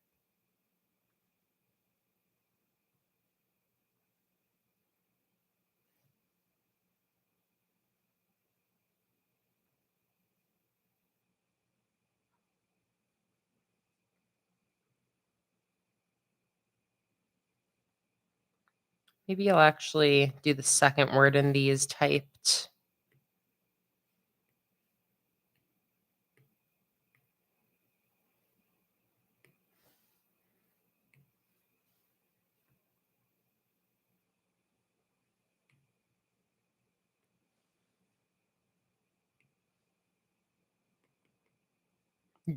Maybe I'll actually do the second word in these typed.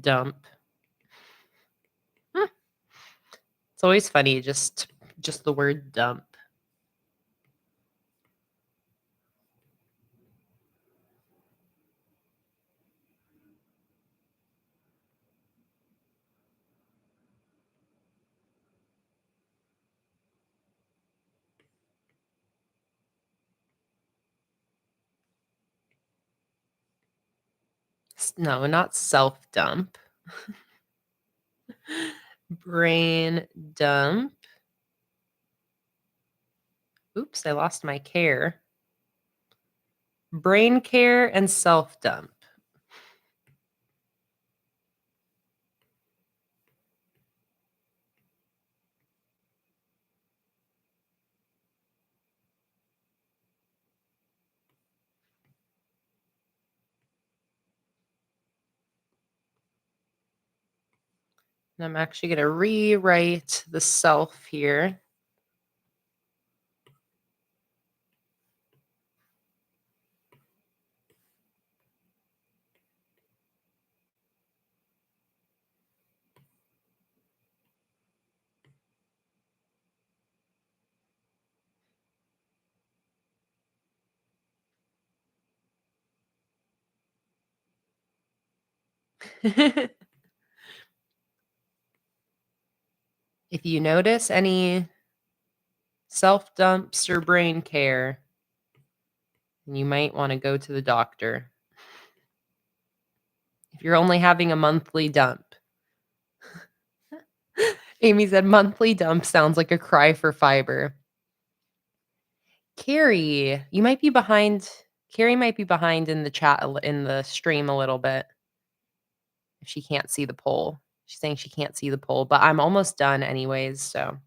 Dump. Hmm, it's always funny, just the word dump. No, not self-dump. Brain dump. Oops, I lost my care. Brain care and self-dump. And I'm actually going to rewrite the self here. If you notice any self dumps or brain care, you might want to go to the doctor. If you're only having a monthly dump. Amy said monthly dump sounds like a cry for fiber. Carrie, you might be behind. Carrie might be behind in the chat in the stream a little bit if she can't see the poll. She's saying she can't see the poll, but I'm almost done anyways, so.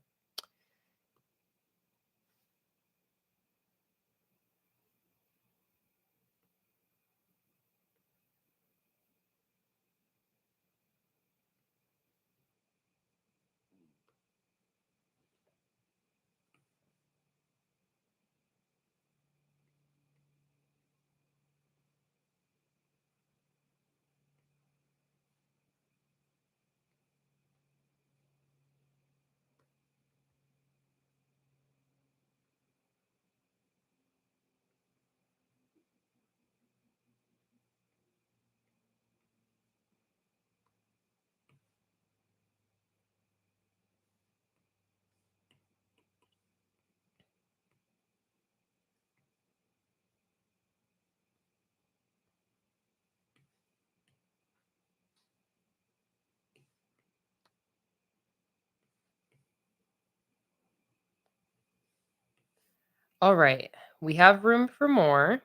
All right, we have room for more.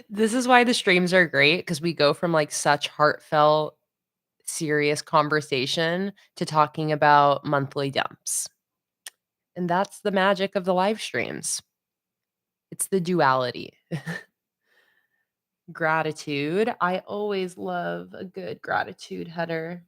This is why the streams are great because we go from like such heartfelt, serious conversation to talking about monthly dumps. And that's the magic of the live streams. It's the duality. Gratitude. I always love a good gratitude header.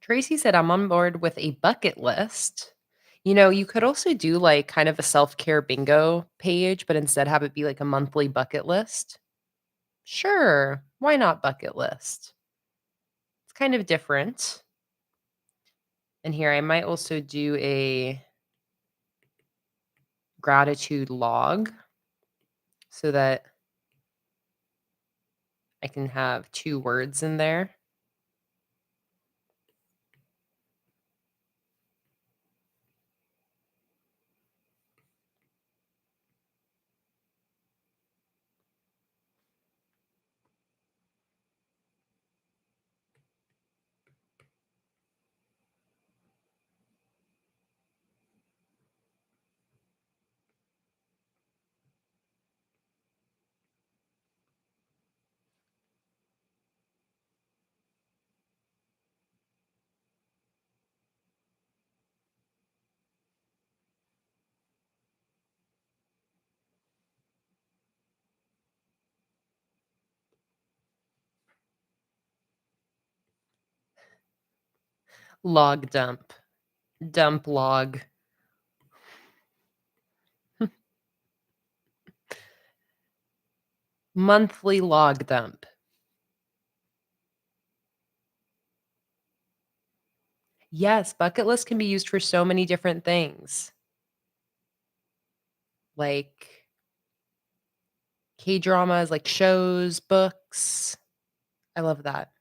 Tracy said, I'm on board with a bucket list. You know, you could also do like kind of a self care bingo page, but instead have it be like a monthly bucket list. Sure. Why not bucket list? It's kind of different. And here I might also do a gratitude log so that I can have 2 words in there. Log dump. Dump log. Monthly log dump. Yes, bucket list can be used for so many different things, like K-dramas, like shows, books. I love that.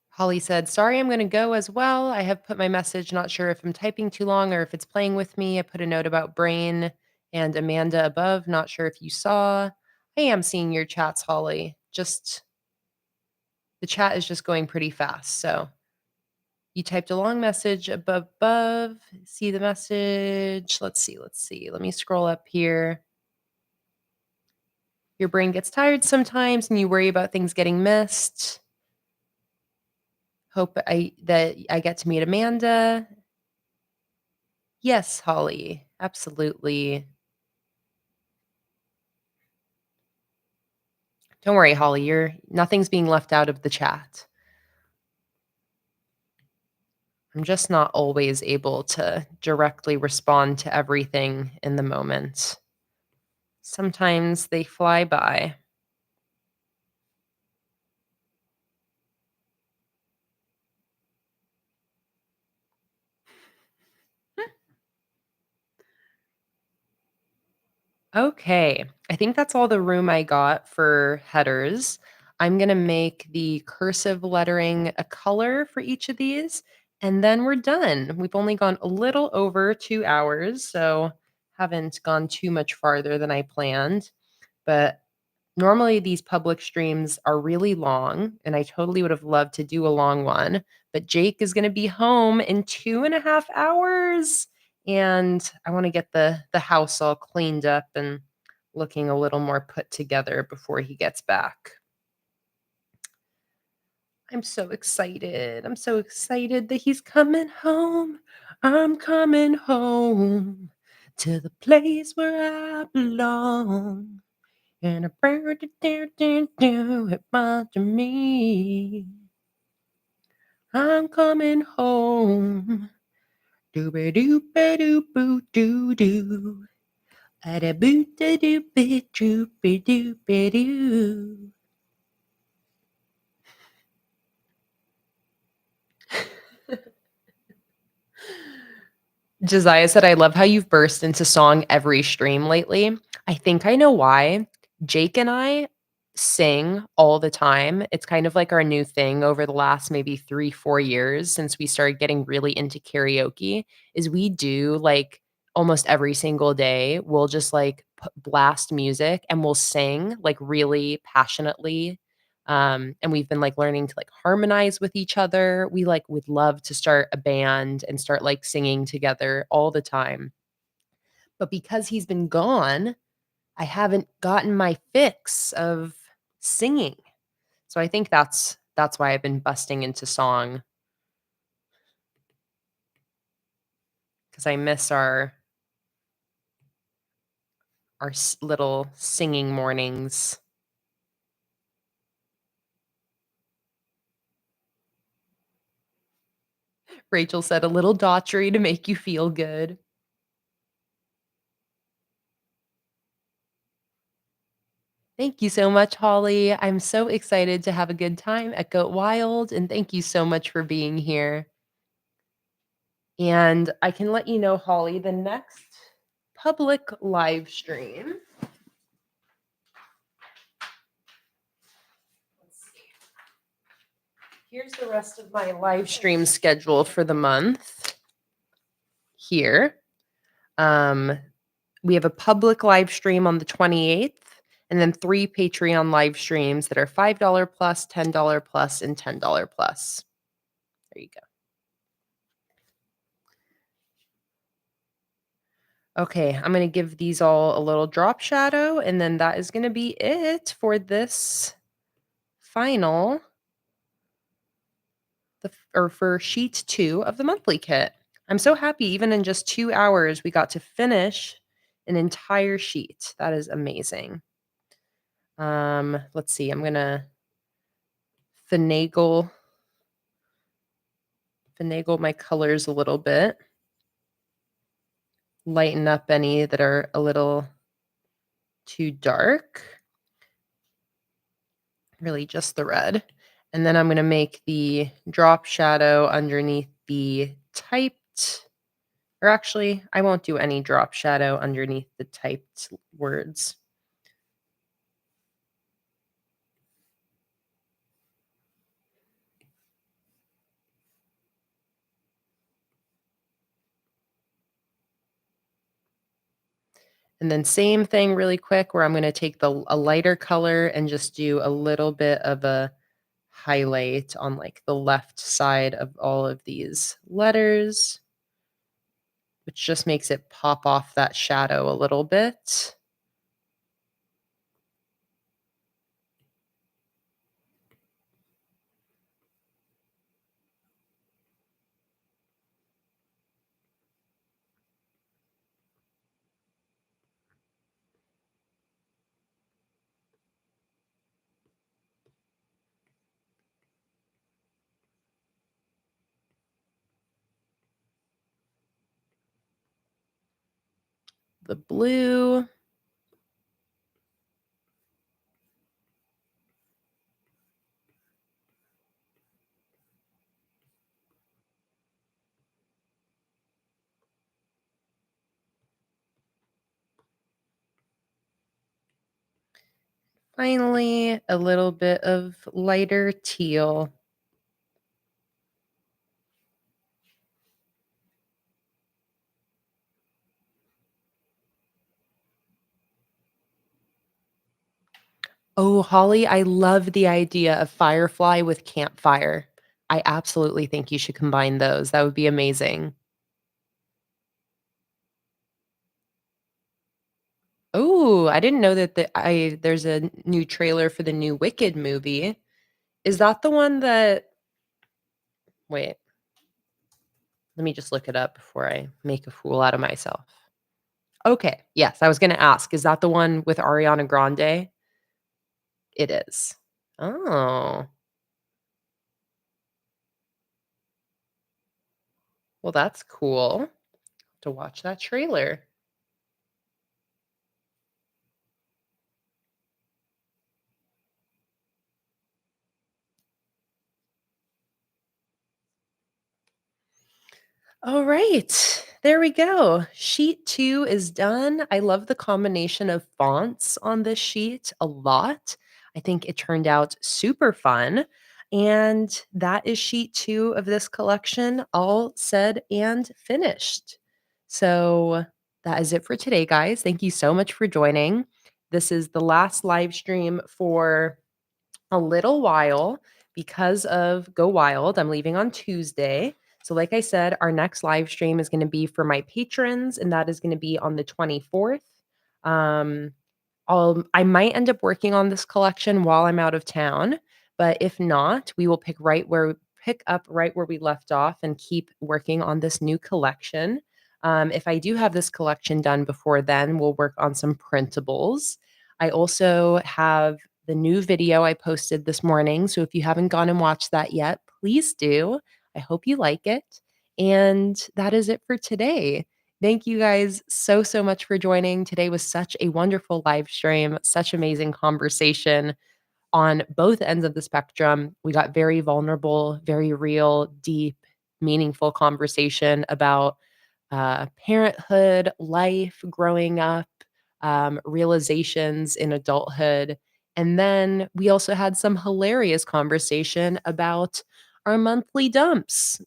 Holly said, "Sorry, I'm gonna go as well. I have put my message, not sure if I'm typing too long or if it's playing with me. I put a note about Brain and Amanda above. Not sure if you saw. I am seeing your chats, Holly. Just the chat is just going pretty fast. So you typed a long message above. See the message. Let's see. Let's see. Let me scroll up here. Your brain gets tired sometimes and you worry about things getting missed. Hope that I get to meet Amanda. Yes, Holly, absolutely. Don't worry, Holly, you're nothing's being left out of the chat. I'm just not always able to directly respond to everything in the moment. Sometimes they fly by. Okay, I think that's all the room I got for headers. I'm gonna make the cursive lettering a color for each of these, and then we're done. We've only gone a little over 2 hours, so haven't gone too much farther than I planned, but normally these public streams are really long, and I totally would have loved to do a long one, but Jake is gonna be home in 2.5 hours, and I wanna get the house all cleaned up and looking a little more put together before he gets back. I'm so excited. I'm so excited that he's coming home. I'm coming home to the place where I belong. And a bird do it bother me. I'm coming home. Dooby doo ba doo boo doo doo. Ada boo da doo be doo be doo be doo. Josiah said, "I love how you've burst into song every stream lately." I think I know why. Jake and I sing all the time. It's kind of like our new thing over the last maybe 3, 4 years since we started getting really into karaoke, is we do, like, almost every single day, we'll just, like, blast music and we'll sing, like, really passionately, and we've been, like, learning to, like, harmonize with each other. We, like, would love to start a band and start, like, singing together all the time. But because he's been gone, I haven't gotten my fix of singing. So I think that's why I've been busting into song, because I miss our little singing mornings. Rachel said, "A little daughtry to make you feel good." Thank you so much, Holly. I'm so excited to have a good time at Goat Wild, and thank you so much for being here. And I can let you know, Holly, the next public live stream. Let's see. Here's the rest of my live stream schedule for the month. Here. Um, we have a public live stream on the 28th, and then 3 Patreon live streams that are $5 plus, $10 plus, and $10 plus. There you go. Okay, I'm going to give these all a little drop shadow, and then that is going to be it for this final, or for sheet 2 of the monthly kit. I'm so happy, even in just 2 hours, we got to finish an entire sheet. That is amazing. Let's see. I'm going to finagle my colors a little bit. Lighten up any that are a little too dark. really just the red. And then I'm gonna make the drop shadow underneath the typed, or actually, I won't do any drop shadow underneath the typed words. And then same thing really quick where I'm gonna take a lighter color and just do a little bit of a highlight on, like, the left side of all of these letters, which just makes it pop off that shadow a little bit. The blue. Finally, a little bit of lighter teal. Oh, Holly, I love the idea of firefly with campfire. I absolutely think you should combine those. That would be amazing. Oh, I didn't know that there's a new trailer for the new Wicked movie. Is that the one that wait, let me just look it up before I make a fool out of myself. Okay, yes, I was gonna ask, is that the one with Ariana Grande? It is. Oh, well, that's cool to watch that trailer. All right. There we go. Sheet 2 is done. I love the combination of fonts on this sheet a lot. I think it turned out super fun. And that is sheet 2 of this collection, all said and finished. So that is it for today, guys. Thank you so much for joining. This is the last live stream for a little while because of Go Wild. I'm leaving on Tuesday. So, like I said, our next live stream is going to be for my patrons, and that is going to be on the 24th. Um, I might end up working on this collection while I'm out of town, but if not, we will pick up right where we left off and keep working on this new collection. If I do have this collection done before then, we'll work on some printables. I also have the new video I posted this morning. So if you haven't gone and watched that yet, please do. I hope you like it. And that is it for today. Thank you guys so, so much for joining. Today was such a wonderful live stream, such amazing conversation on both ends of the spectrum. We got very vulnerable, very real, deep, meaningful conversation about parenthood, life, growing up, realizations in adulthood. And then we also had some hilarious conversation about our monthly dumps,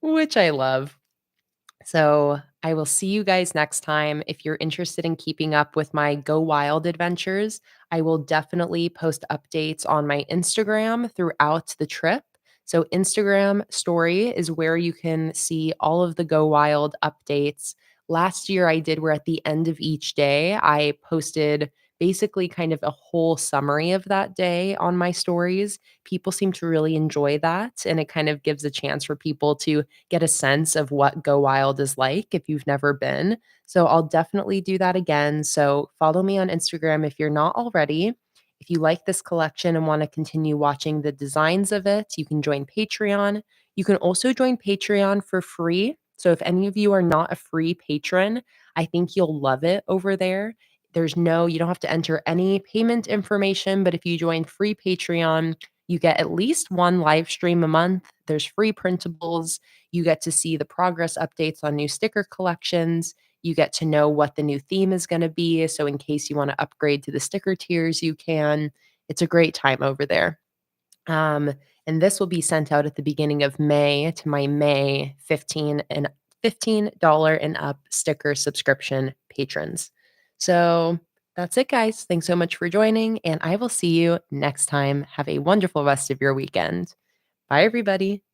which I love. So I will see you guys next time. If you're interested in keeping up with my Go Wild adventures, I will definitely post updates on my Instagram throughout the trip. So, Instagram story is where you can see all of the Go Wild updates. Last year, I did where at the end of each day, I posted basically kind of a whole summary of that day on my stories. People seem to really enjoy that. And it kind of gives a chance for people to get a sense of what Go Wild is like if you've never been. So I'll definitely do that again. So follow me on Instagram if you're not already. If you like this collection and want to continue watching the designs of it, you can join Patreon. You can also join Patreon for free. So if any of you are not a free patron, I think you'll love it over there. You don't have to enter any payment information, but if you join free Patreon, you get at least one live stream a month. There's free printables. You get to see the progress updates on new sticker collections. You get to know what the new theme is going to be. So, in case you want to upgrade to the sticker tiers, you can. It's a great time over there. Um, and this will be sent out at the beginning of May to my May $15 and up sticker subscription patrons. So that's it, guys. Thanks so much for joining, and I will see you next time. Have a wonderful rest of your weekend. Bye, everybody.